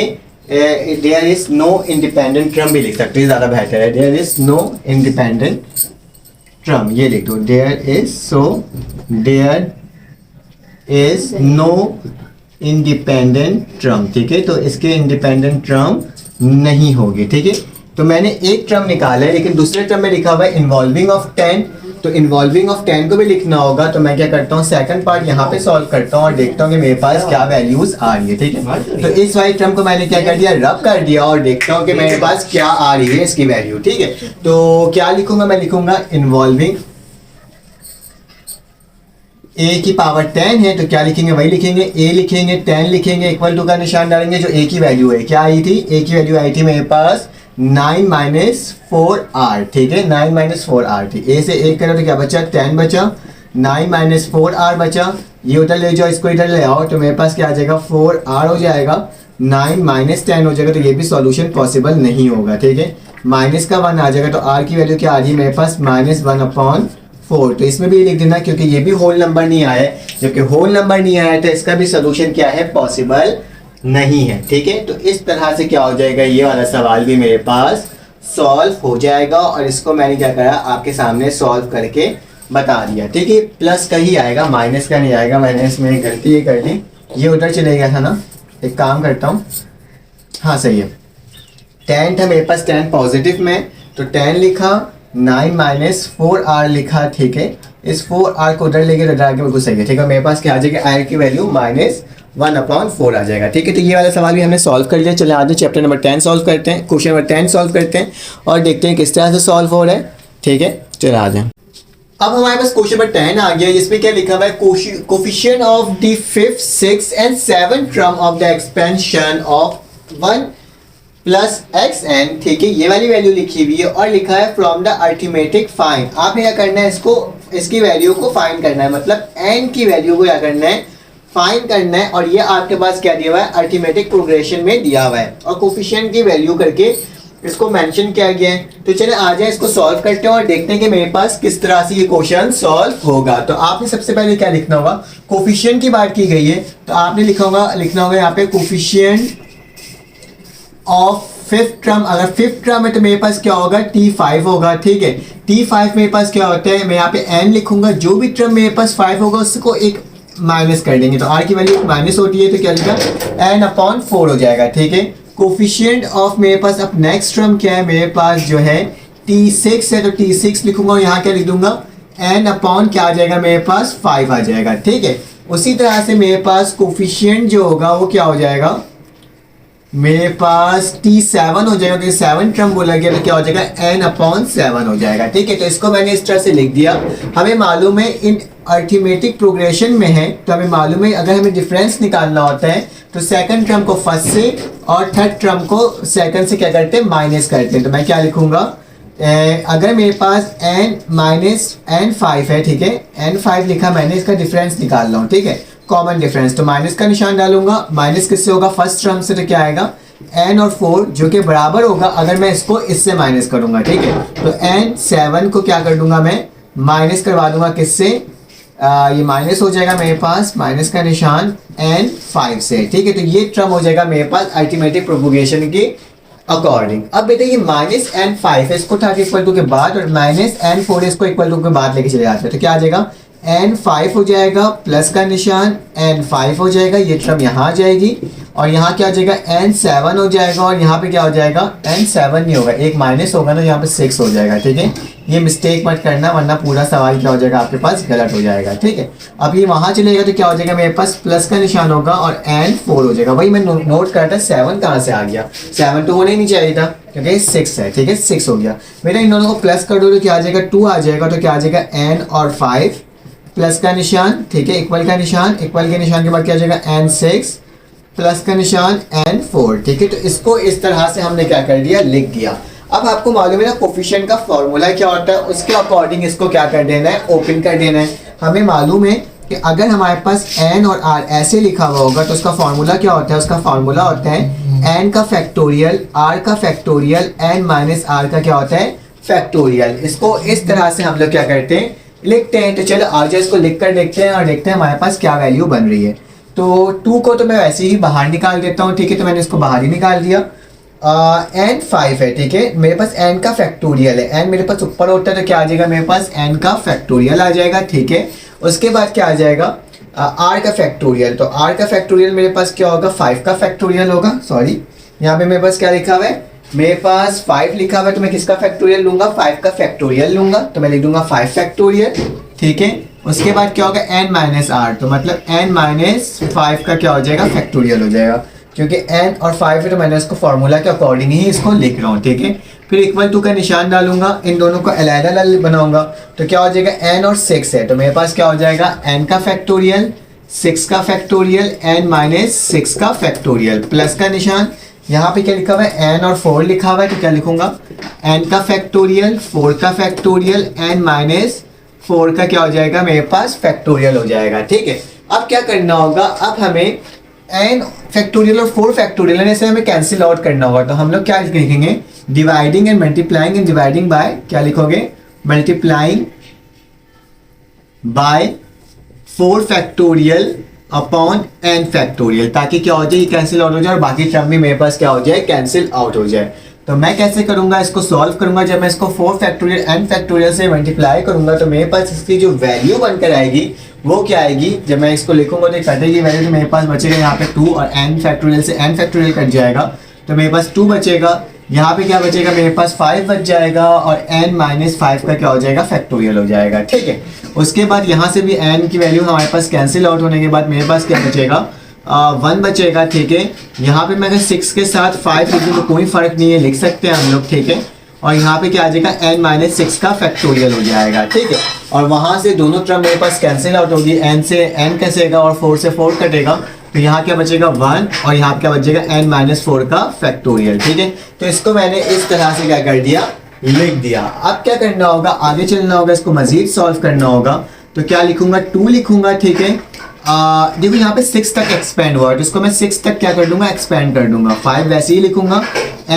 there is no independent term भी लिख सकते हैं, ज़्यादा बेहतर है। there is no independent term, ये लिख दो, there is no independent term। ठीक है, तो इसके इंडिपेंडेंट टर्म नहीं होगी। ठीक है, तो मैंने एक टर्म निकाला है लेकिन दूसरे टर्म में लिखा हुआ है इन्वॉल्विंग ऑफ 10, तो इन्वॉल्विंग ऑफ 10 को भी लिखना होगा। तो मैं क्या करता हूँ, सेकंड पार्ट यहाँ पे सॉल्व करता हूँ और देखता हूँ कि मेरे पास क्या वैल्यूज आ रही है। ठीक है, तो इस वाली टर्म को मैंने क्या कर दिया, रब कर दिया और देखता हूँ कि मेरे पास क्या आ रही है इसकी वैल्यू। ठीक है, तो क्या लिखूंगा, मैं लिखूंगा इन्वॉल्विंग a की पावर 10 है, तो क्या लिखेंगे, वही लिखेंगे, a लिखेंगे, 10 लिखेंगे, इक्वल टू का निशान डालेंगे। जो a की वैल्यू है क्या आई थी, a की वैल्यू आई थी मेरे पास 9 माइनस 4r। ठीक है, 9 माइनस 4r थी, a से 1 करो तो क्या बचा 10 बचा, 9 माइनस 4r बचा, ये उधर ले जाओ, इसको इधर ले आओ तो मेरे पास क्या आ जाएगा 4r हो जाएगा, 9 माइनस 10 हो जाएगा, तो ये भी सॉल्यूशन पॉसिबल नहीं होगा। ठीक है, माइनस का 1 आ जाएगा, तो r की वैल्यू क्या आ रही है मेरे पास -1/4। तो इसमें भी लिख देना क्योंकि ये भी होल नंबर नहीं आया है, जबकि होल नंबर नहीं आया है तो इसका भी सोल्यूशन क्या है, पॉसिबल नहीं है। ठीक है, तो इस तरह से क्या हो जाएगा, ये वाला सवाल भी मेरे पास सॉल्व हो जाएगा और इसको मैंने क्या करा, आपके सामने सॉल्व करके बता दिया। ठीक है, प्लस का ही आएगा, माइनस का नहीं आएगा। मैंने इसमें गलती ये कर दी, ये उधर चले गया था ना, एक काम करता हूँ, हाँ सही है, 10 था मेरे पास, 10 पॉजिटिव में, तो 10 लिखा, 9 माइनस 4r लिखा। ठीक है, इस 4r को उधर लेके रखा के बिल्कुल सही है। ठीक है, मेरे पास क्या आ जाएगा, r की वैल्यू -1/4 आ जाएगा। ठीक है, तो ये वाला सवाल भी हमने सॉल्व कर लिया। चले आज चैप्टर नंबर 10 सॉल्व करते हैं, क्वेश्चन नंबर 10 सॉल्व करते हैं और देखते हैं किस तरह से सॉल्व हो रहा है। ठीक है, चले आ जाए। अब हमारे पास क्वेश्चन नंबर 10 आ गया, जिसमें क्या लिखा हुआ है, coefficient of the 5th 6th and 7th term of the expansion of 1 plus X N, ठीक है, ये वाली वैल्यू लिखी हुई है और लिखा है फ्रॉम द अरिथमेटिक फाइंड। आपने क्या करना है, इसको इसकी वैल्यू को फाइंड करना है, मतलब एन की वैल्यू को क्या करना है, फाइंड करना है। और ये आपके पास क्या दिया हुआ है, अरिथमेटिक प्रोग्रेशन में दिया हुआ है और कोफिशिएंट की वैल्यू करके इसको मेंशन किया गया है। तो चलिए आ जाए इसको सॉल्व करते हैं और देखते हैं कि मेरे पास किस तरह से ये क्वेश्चन सॉल्व होगा। तो आपने सबसे पहले क्या लिखना होगा, कोफिशिएंट की बात की गई है तो आपने लिखना होगा यहाँ पे कोफिशिएंट ऑफ फिफ्थ टर्म। अगर फिफ्थ टर्म है तो मेरे पास क्या होगा, T5 होगा, ठीक है। T5 मेरे पास क्या होता है, मैं यहाँ पे n लिखूंगा, जो भी टर्म मेरे पास 5 होगा उसको एक माइनस कर देंगे, तो r की वैल्यू माइनस होती है तो क्या लिखा, n/4 हो जाएगा, ठीक है। कोफिशिएंट ऑफ मेरे पास अब नेक्स्ट टर्म क्या है, मेरे पास जो है T6 है तो T6 लिखूंगा और यहाँ क्या लिख दूंगा, n/ क्या आ जाएगा मेरे पास 5 आ जाएगा, ठीक है। उसी तरह से मेरे पास कोफिशिएंट जो होगा वो क्या हो जाएगा, मेरे पास T7 हो जाएगा, क्योंकि 7 टर्म बोला गया तो क्या हो जाएगा, n/7 हो जाएगा, ठीक है। तो इसको मैंने इस तरह से लिख दिया। हमें मालूम है इन अरिथमेटिक प्रोग्रेशन में है तो हमें मालूम है अगर हमें डिफरेंस निकालना होता है तो सेकंड टर्म को फर्स्ट से और थर्ड टर्म को सेकंड से क्या करते हैं, माइनस करते हैं। तो मैं क्या लिखूंगा, अगर मेरे पास n-n5 है, ठीक है, n5 लिखा मैंने, इसका डिफरेंस निकाल रहा हूँ, ठीक है, कॉमन डिफरेंस, तो माइनस का निशान डालूंगा। माइनस किससे होगा, फर्स्ट टर्म से, तो क्या आएगा n और 4 जो कि बराबर होगा अगर मैं इसको इससे माइनस करूंगा, ठीक है। तो n7 को क्या कर दूंगा, मैं माइनस करवा दूंगा किससे, ये माइनस हो जाएगा मेरे पास, माइनस का निशान n5 से, ठीक है। तो ये टर्म हो जाएगा मेरे पास अरिथमेटिक प्रोपोगेशन के अकॉर्डिंग। अब बेटा ये -n5 है, इसको उठा के इक्वल टू के बाद, और -n4 इसको इक्वल टू के बाद लेके चले जाते हैं, तो क्या आ जाएगा, n5 हो जाएगा, प्लस का निशान n5 हो जाएगा, ये टर्म यहाँ आ जाएगी, और यहाँ क्या हो जाएगा, n7 हो जाएगा, और यहाँ पे क्या हो जाएगा, n7 नहीं होगा, एक माइनस होगा ना, यहाँ पे 6 हो जाएगा, ठीक है। ये मिस्टेक मत करना वरना पूरा सवाल क्या हो जाएगा आपके पास गलत हो जाएगा, ठीक है। अब ये वहाँ चलेगा तो क्या हो जाएगा, मेरे पास प्लस का निशान होगा और n4 हो जाएगा। वही मैं नोट करता 7 कहाँ से आ गया, 7 तो होना ही नहीं चाहिए था क्योंकि 6 है, ठीक है, 6 हो गया। मेरा इन दोनों को प्लस कर दो तो क्या आ जाएगा, 2 आ जाएगा, तो क्या आ जाएगा, n और 5 प्लस का निशान, ठीक है, इक्वल का निशान, इक्वल के निशान के बाद क्या आ जाएगा, n6 प्लस का निशान n4, ठीक है। तो इसको इस तरह से हमने क्या कर दिया, लिख दिया। अब आपको मालूम है ना कोफिशिएंट का फॉर्मूला क्या होता है, उसके अकॉर्डिंग इसको क्या कर देना है, ओपन कर देना है। हमें मालूम है कि अगर हमारे पास n और r ऐसे लिखा हुआ होगा तो उसका फॉर्मूला क्या होता है, उसका फॉर्मूला होता है n का फैक्टोरियल, r का फैक्टोरियल, n माइनस r का क्या होता है, फैक्टोरियल। इसको इस तरह से हम लोग क्या करते हैं, लिखते हैं। तो चलो आज इसको लिख कर देखते हैं और देखते हैं हमारे पास क्या वैल्यू बन रही है। तो 2 को तो मैं वैसे ही बाहर निकाल देता हूँ, ठीक है, तो मैंने इसको बाहर ही निकाल दिया। n5 है, ठीक है, मेरे पास n का फैक्टोरियल है, n मेरे पास ऊपर होता है तो क्या आ जाएगा, मेरे पास n का फैक्टोरियल आ जाएगा, ठीक है। उसके बाद क्या आ जाएगा, r का फैक्टोरियल, तो r का फैक्टोरियल मेरे पास क्या होगा, 5 का फैक्टोरियल होगा, सॉरी यहाँ पे मेरे पास क्या लिखा हुआ है, मेरे पास 5 लिखा हुआ है, तो मैं किसका फैक्टोरियल लूंगा, 5 का फैक्टोरियल लूंगा, तो मैं लिख दूंगा 5 फैक्टोरियल, ठीक है। उसके बाद क्या होगा, n माइनस r, तो मतलब n माइनस 5 का क्या हो जाएगा, फैक्टोरियल हो जाएगा, क्योंकि n और 5 है तो मैंने इसको फॉर्मूला के अकॉर्डिंग ही इसको लिख रहा हूँ, ठीक है। फिर इक्वल टू का निशान डालूंगा, इन दोनों को अलग-अलग बनाऊंगा, तो क्या हो जाएगा, n और 6 है तो मेरे पास क्या हो जाएगा, n का फैक्टोरियल, 6 का फैक्टोरियल, n माइनस 6 का फैक्टोरियल, प्लस का निशान, यहाँ पे क्या लिखा हुआ है, n और 4 लिखा हुआ है, तो क्या लिखूंगा, n का फैक्टोरियल, 4 का फैक्टोरियल, n माइनस 4 का क्या हो जाएगा, मेरे पास फैक्टोरियल हो जाएगा, ठीक है। अब क्या करना होगा, अब हमें n फैक्टोरियल और 4 फैक्टोरियल ऐसे हमें कैंसिल आउट करना होगा, तो हम लोग क्या लिखेंगे, dividing and multiplying and dividing by, क्या लिखोगे, multiplying by 4 factorial upon n factorial, ताकि क्या हो जाए, ये कैंसिल आउट हो जाए और बाकी टर्म भी मेरे पास क्या हो जाए, कैंसिल आउट हो जाए। तो मैं कैसे करूंगा, इसको सॉल्व करूंगा, जब मैं इसको 4 फैक्टोरियल n फैक्टोरियल से मल्टीप्लाई करूंगा तो मेरे पास इसकी जो वैल्यू बनकर आएगी वो क्या आएगी, जब मैं इसको लिखूंगा तो कहते हैं ये वैल्यू तो मेरे पास बचेगा यहाँ पे 2 और n फैक्टोरियल से n फैक्टोरियल कट जाएगा तो मेरे पास 2 बचेगा, यहाँ पे क्या बचेगा, मेरे पास 5 बच जाएगा और n माइनस 5 का क्या हो जाएगा, फैक्टोरियल हो जाएगा, ठीक है। उसके बाद यहाँ से भी n की वैल्यू हमारे पास कैंसिल आउट होने के बाद मेरे पास क्या बचेगा, 1 बचेगा, ठीक है। यहाँ पे मैं अगर 6 के साथ 5 लिख दूँ तो कोई फर्क नहीं है, लिख सकते हैं हम लोग, ठीक है। और यहाँ पे क्या आ जाएगा, n माइनस 6 का फैक्टोरियल हो जाएगा, ठीक है। और वहाँ से दोनों टर्म मेरे पास कैंसिल आउट होगी, n से n कटेगा और 4 से 4 कटेगा, तो यहाँ क्या बचेगा 1 और यहाँ क्या बचेगा n-4 का फैक्टोरियल। ठीक है, तो इसको मैंने इस तरह से क्या कर दिया, लिख दिया। अब क्या करना होगा, आगे चलना होगा, इसको मजीद सॉल्व करना होगा। तो क्या लिखूंगा, 2 लिखूंगा। ठीक है, देखो यहाँ पे 6 तक एक्सपेंड हुआ है, तो इसको मैं 6 तक क्या कर दूंगा, एक्सपेंड कर दूंगा। 5 वैसे ही लिखूंगा,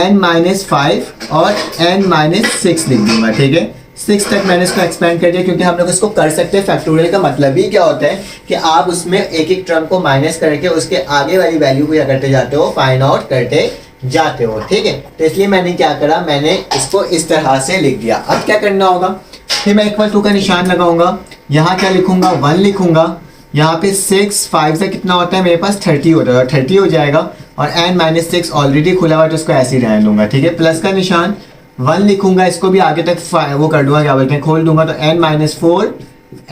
n-5 और n-6 लिख दूंगा। ठीक है, 6 तक मैंने इसको एक्सपेंड कर दिया, क्योंकि हम लोग इसको कर सकते हैं। फैक्टोरियल का मतलब ही क्या होता है कि आप उसमें एक एक टर्म को माइनस करके उसके आगे वाली वैल्यू को क्या करते जाते हो, फाइंड आउट करते जाते हो। ठीक है, तो इसलिए मैंने क्या करा, मैंने इसको इस तरह से लिख दिया। अब क्या करना होगा, फिर मैं इक्वल टू का निशान लगाऊंगा, यहाँ क्या लिखूंगा, 1 लिखूंगा। यहाँ पे 6 5 से कितना होता है मेरे पास, 30 होता है, 30 हो जाएगा। और n-6 ऑलरेडी खुला हुआ है, तो इसको ऐसे ही रहने दूंगा। ठीक है, प्लस का निशान 1 लिखूंगा, इसको भी आगे तक वो कर दूंगा, क्या बोलते हैं, खोल दूंगा। तो n-4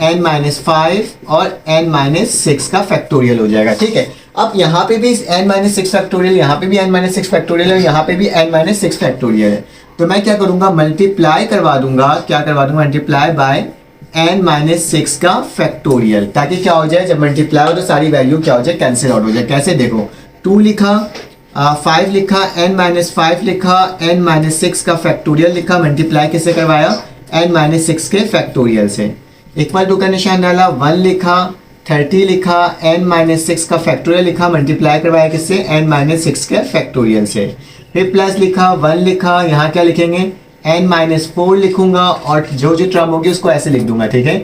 n-5 और n-6 का फैक्टोरियल हो जाएगा। ठीक है, अब यहाँ पे भी n-6 फैक्टोरियल, यहाँ पे भी n-6 फैक्टोरियल है, यहाँ पे भी n-6 फैक्टोरियल है। तो मैं क्या करूंगा, मल्टीप्लाई करवा दूंगा, क्या करवा दूंगा, मल्टीप्लाई बाय n-6 का फैक्टोरियल, ताकि क्या हो जाए, जब मल्टीप्लाई हो तो सारी वैल्यू क्या हो जाए, कैंसिल आउट हो जाए। कैसे, देखो 2 लिखा, 5 लिखा, n-5 लिखा, n-6 का फैक्टोरियल लिखा, मल्टीप्लाई किससे करवाया, n-6 के फैक्टोरियल से। इक्वल टू का निशान डाला, 1 लिखा, 30 लिखा, n-6 का फैक्टोरियल लिखा, मल्टीप्लाई करवाया किससे, n-6 के फैक्टोरियल से। फिर प्लस लिखा, 1 लिखा, यहाँ क्या लिखेंगे, n-4 लिखूंगा, और जो जो टर्म होगी उसको ऐसे लिख दूंगा। ठीक है,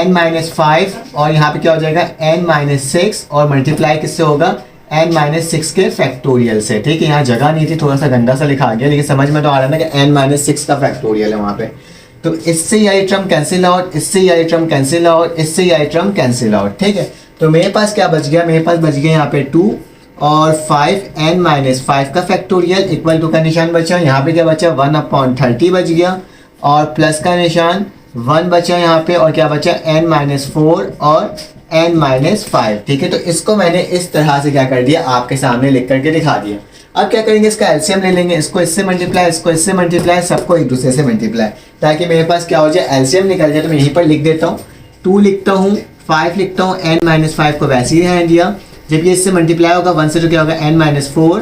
n-5 और यहाँ पे क्या हो जाएगा, n-6 और मल्टीप्लाई किससे होगा, n-6 के फैक्टोरियल से। ठीक है, यहाँ जगह नहीं थी, थोड़ा सा गंदा सा लिखा आ गया, लेकिन समझ में तो आ रहा है ना कि n-6 का फैक्टोरियल है वहाँ पे। तो इससे यही टर्म कैंसिल आउट, इससे यही टर्म कैंसिल आउट, इससे यही टर्म कैंसिल आउट। ठीक है, तो मेरे पास क्या बच गया, मेरे पास बच गया यहाँ पे 2 और 5 n-5 का फैक्टोरियल। इक्वल टू का निशान बचा, यहाँ पे क्या बचा, 1/30 बच गया, और प्लस का निशान 1 बचा यहाँ पे, और क्या बचा, n-4 और n-5। ठीक है, तो इसको मैंने इस तरह से क्या कर दिया, आपके सामने लिख करके दिखा दिया। अब क्या करेंगे, इसका एलसीएम ले लेंगे, इसको इससे मल्टीप्लाई, इसको इससे मल्टीप्लाई, सबको एक दूसरे से मल्टीप्लाई, ताकि मेरे पास क्या हो जाए, एलसीएम निकल जाए। तो मैं यहीं पर लिख देता हूँ, 2 लिखता हूँ, 5 लिखता हूँ, n-5 को वैसे ही रहने दिया। जब ये इससे मल्टीप्लाई होगा 1 से, तो क्या होगा, n-4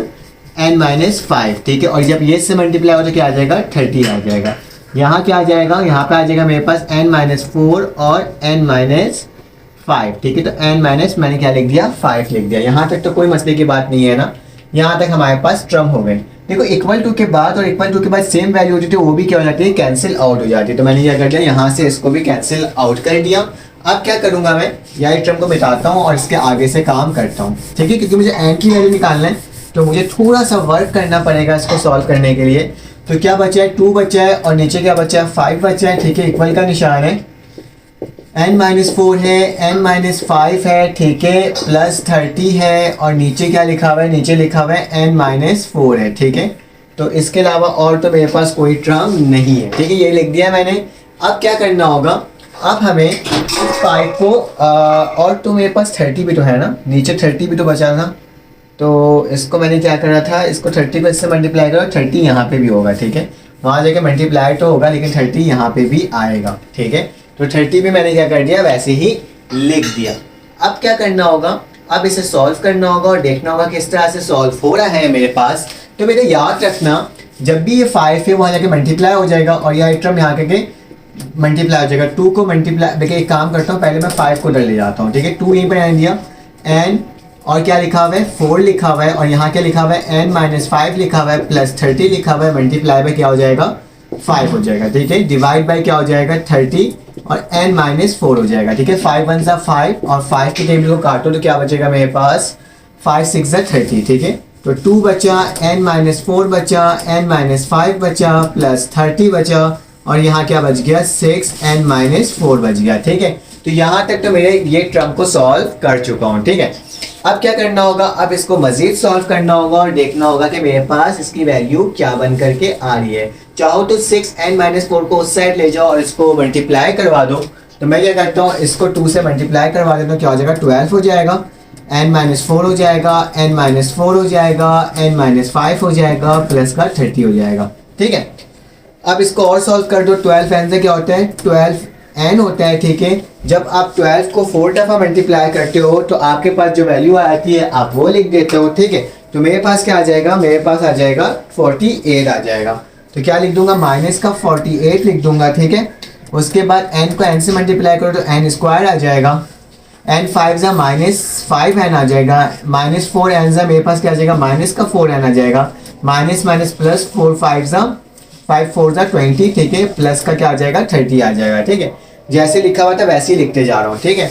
n-5। ठीक है, और जब ये इससे मल्टीप्लाई होगा तो क्या आ जाएगा, 30 आ जाएगा। यहाँ क्या आ जाएगा, यहाँ पे आ जाएगा मेरे पास n-4 और n-5। ठीक है, तो n- मैंने क्या लिख दिया, 5 लिख दिया। यहाँ तक तो कोई मसले की बात नहीं है ना, यहाँ तक हमारे पास टर्म हो गए। देखो इक्वल टू के बाद और इक्वल टू के बाद सेम वैल्यू होती है, वो भी क्या हो जाती है, कैंसिल आउट हो जाती है। तो मैंने क्या कर दिया, यहाँ से इसको भी कैंसिल आउट कर दिया। अब क्या करूंगा, मैं यही टर्म को मिटाता हूँ और इसके आगे से काम करता हूँ। ठीक है, क्योंकि मुझे n की वैल्यू निकालना है, तो मुझे थोड़ा सा वर्क करना पड़ेगा इसको सॉल्व करने के लिए। तो क्या बचा है, 2 बचा है, और नीचे क्या बचा है, 5 बचा है। ठीक है, इक्वल का निशान है, n-4 है, n-5 है। ठीक है, प्लस 30 है, और नीचे क्या लिखा हुआ है, नीचे लिखा हुआ है n-4 है। ठीक है, तो इसके अलावा और तो मेरे पास कोई टर्म नहीं है। ठीक है, ये लिख दिया मैंने। अब क्या करना होगा, अब हमें इस 5 को और तो मेरे पास 30 भी तो है ना, नीचे 30 भी तो बचा था, तो इसको मैंने क्या करा था, इसको 30 को इससे मल्टीप्लाई करो, 30 यहाँ पे भी होगा। ठीक है, वहाँ जाके मल्टीप्लाई तो होगा, लेकिन 30 यहाँ पे भी आएगा। ठीक है, तो 30 भी मैंने क्या कर दिया, वैसे ही लिख दिया। अब क्या करना होगा, अब इसे सॉल्व करना होगा और देखना होगा किस तरह से सॉल्व हो रहा है मेरे पास। तो मेरे याद रखना, जब भी ये 5 है वहाँ जाके मल्टीप्लाई हो जाएगा, और यह टर्म यहाँ के मल्टीप्लाई हो जाएगा। 2 को मल्टीप्लाई, देखिए एक काम करता हूँ, पहले मैं 5 को डर ले जाता हूँ। ठीक है, 2 यहीं पर रहने दिया, n और क्या लिखा हुआ है, 4 लिखा हुआ है, और यहाँ क्या लिखा हुआ है, n-5 लिखा हुआ है, प्लस 30 लिखा हुआ है, मल्टीप्लाई बाय क्या हो जाएगा, 5 हो जाएगा। ठीक है, डिवाइड बाय क्या हो जाएगा, 30 और n-4 हो जाएगा। ठीक है, 5 1 सा 5, और 5 के टेबल को काटो तो क्या बचेगा मेरे पास, 5 6 सा 30। ठीक है, तो 2 बचा, n-4 बचा, n-5 बचा, प्लस 30 बचा, और यहाँ क्या बच गया, 6 n-4 बच गया। ठीक है, तो यहाँ तक तो मेरे ये टर्म को सॉल्व कर चुका हूँ। ठीक है, अब क्या करना होगा, अब इसको मजीद सॉल्व करना होगा और देखना होगा कि मेरे पास इसकी वैल्यू क्या बन करके आ रही है। चाहो तो 6 n-4 को उस साइड ले जाओ और इसको मल्टीप्लाई करवा दो। तो मैं क्या करता हूँ, इसको 2 से मल्टीप्लाई करवा देता हूँ, क्या हो जाएगा, 12 हो जाएगा, n-4 हो जाएगा, n-4 हो जाएगा, n-5 हो जाएगा, प्लस का 30 हो जाएगा। ठीक है, अब इसको और सॉल्व कर दो। 12 n से क्या होता है, 12 n होता है, ठीक है। जब आप 12 को 4 दफ़ा मल्टीप्लाई करते हो तो आपके पास जो वैल्यू आती है आप वो लिख देते हो, ठीक है। तो मेरे पास क्या आ जाएगा, मेरे पास आ जाएगा 48 आ जाएगा। तो क्या लिख दूंगा, माइनस का 48 लिख दूंगा, ठीक है। उसके बाद n को n से मल्टीप्लाई करो तो n स्क्वायर आ जाएगा, n 5 ज़ा -5n आ जाएगा, -4n ज़ा मेरे पास क्या आ जाएगा, माइनस का 4n आ जाएगा, माइनस माइनस प्लस 4 5 ज़ा 5 4 ज़ा 20, ठीक है। प्लस का क्या आ जाएगा, 30 आ जाएगा, ठीक है। जैसे लिखा हुआ था वैसे ही लिखते जा रहा हूँ, ठीक है।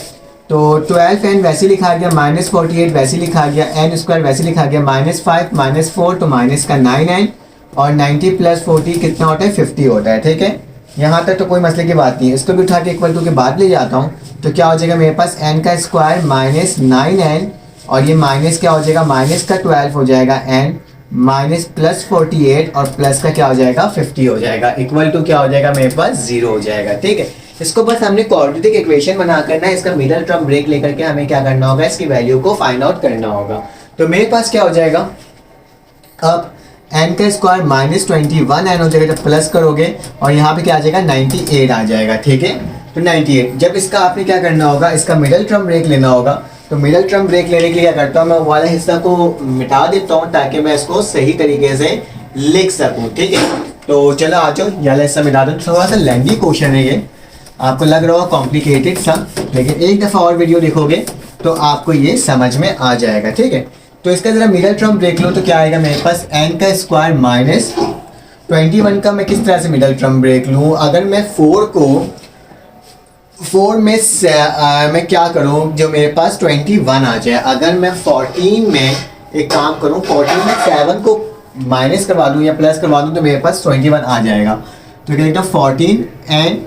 तो 12n वैसे लिखा गया, -48 वैसे लिखा गया, n स्क्वायर वैसे लिखा गया, -5 -4 तो माइनस का 9n, और 90 + 40 कितना होता है, 50 होता है, ठीक है। यहाँ तक तो कोई मसले की बात नहीं है। इसको भी उठा के इक्वल टू के बाद ले जाता हूँ तो क्या हो जाएगा, मेरे पास n का स्क्वायर -9n, और ये माइनस क्या हो जाएगा, माइनस का 12 हो जाएगा n, माइनस प्लस 48 और प्लस का क्या हो जाएगा, 50 हो जाएगा, इक्वल टू क्या हो जाएगा, मेरे पास 0 हो जाएगा, ठीक है। इसको बस हमने क्वाड्रेटिक इक्वेशन बना करना है, इसका मिडल टर्म ब्रेक लेकर के हमें क्या करना होगा, इसकी वैल्यू को फाइंड आउट करना होगा। तो मेरे पास क्या हो जाएगा, अब n का स्क्वायर -21n हो जाएगा, जब प्लस करोगे और यहाँ पे क्या आ जाएगा, 98 आ जाएगा, ठीक है। तो 98 जब इसका आपने क्या करना होगा, इसका मिडल टर्म ब्रेक लेना होगा। तो मिडल टर्म ब्रेक लेने के लिए क्या करता हूँ, मैं वो वाला हिस्सा को मिटा देता हूँ ताकि मैं इसको सही तरीके से लिख सकूँ, ठीक है। तो चलो आ जाओ, ये वाला हिस्सा मिटा दूँ। थोड़ा सा लेंदी क्वेश्चन है ये, आपको लग रहा होगा कॉम्प्लिकेटेड सा, लेकिन एक दफ़ा और वीडियो देखोगे तो आपको ये समझ में आ जाएगा, ठीक है। तो इसका ज़रा मिडल टर्म ब्रेक लो तो क्या आएगा, मेरे पास n का स्क्वायर -21 का मैं किस तरह से मिडल टर्म ब्रेक लूँ। अगर मैं 4 को 4 में मैं क्या करूँ, जो मेरे पास 21 आ जाए। अगर मैं 14 में एक काम करूँ, 14 में 7 को माइनस करवा दूँ या प्लस करवा दूँ तो मेरे पास 21 आ जाएगा। तो क्या लिखता हूँ, 14n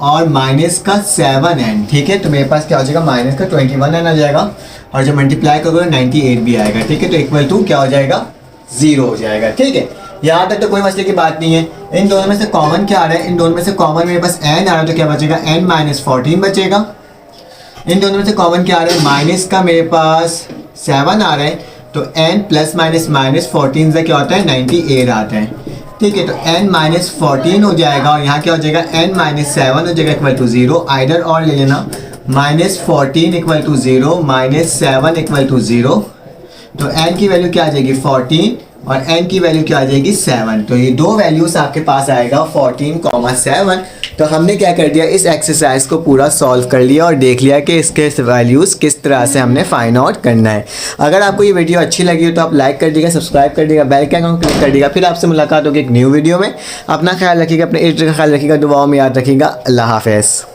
और माइनस का 7n, ठीक है। तो मेरे पास क्या हो जाएगा, माइनस का 21n आ जाएगा, और जब मल्टीप्लाई करोगे 98 भी आएगा, ठीक है। तो इक्वल टू क्या हो जाएगा, 0 हो जाएगा, ठीक है। यहाँ तक तो कोई मसले की बात नहीं है। इन दोनों में से कॉमन क्या आ रहा है, इन दोनों में से कॉमन मेरे पास n आ रहा है, तो क्या बचेगा, n - 14 बचेगा। इन दोनों में से कॉमन क्या आ रहा है, माइनस का मेरे पास 7 आ रहा है, तो n +- 14 से क्या होता है, 98 आता है, ठीक है। तो n - 14 हो जाएगा, और यहाँ क्या हो जाएगा, n - 7 हो जाएगा, इक्वल टू 0। आइदर और ले लेना, -14 इक्वल टू 0, -7 इक्वल टू 0। तो n की वैल्यू क्या आ जाएगी, 14, और n की वैल्यू क्या आ जाएगी, 7। तो ये दो वैल्यूज आपके पास आएगा, 14, 7। तो हमने क्या कर दिया, इस एक्सरसाइज को पूरा सॉल्व कर लिया और देख लिया कि इसके वैल्यूज़ किस तरह से हमने फाइंड आउट करना है। अगर आपको ये वीडियो अच्छी लगी हो तो आप लाइक कर दीजिएगा, सब्सक्राइब कर दीजिएगा, बेल के आइकन क्लिक कर दीजिएगा। फिर आपसे मुलाकात होगी एक न्यू वीडियो में। अपना ख्याल रखिएगा, अपने इर्द का ख्याल रखिएगा, दुआओं में याद रखिएगा। अल्लाह हाफ़िज़।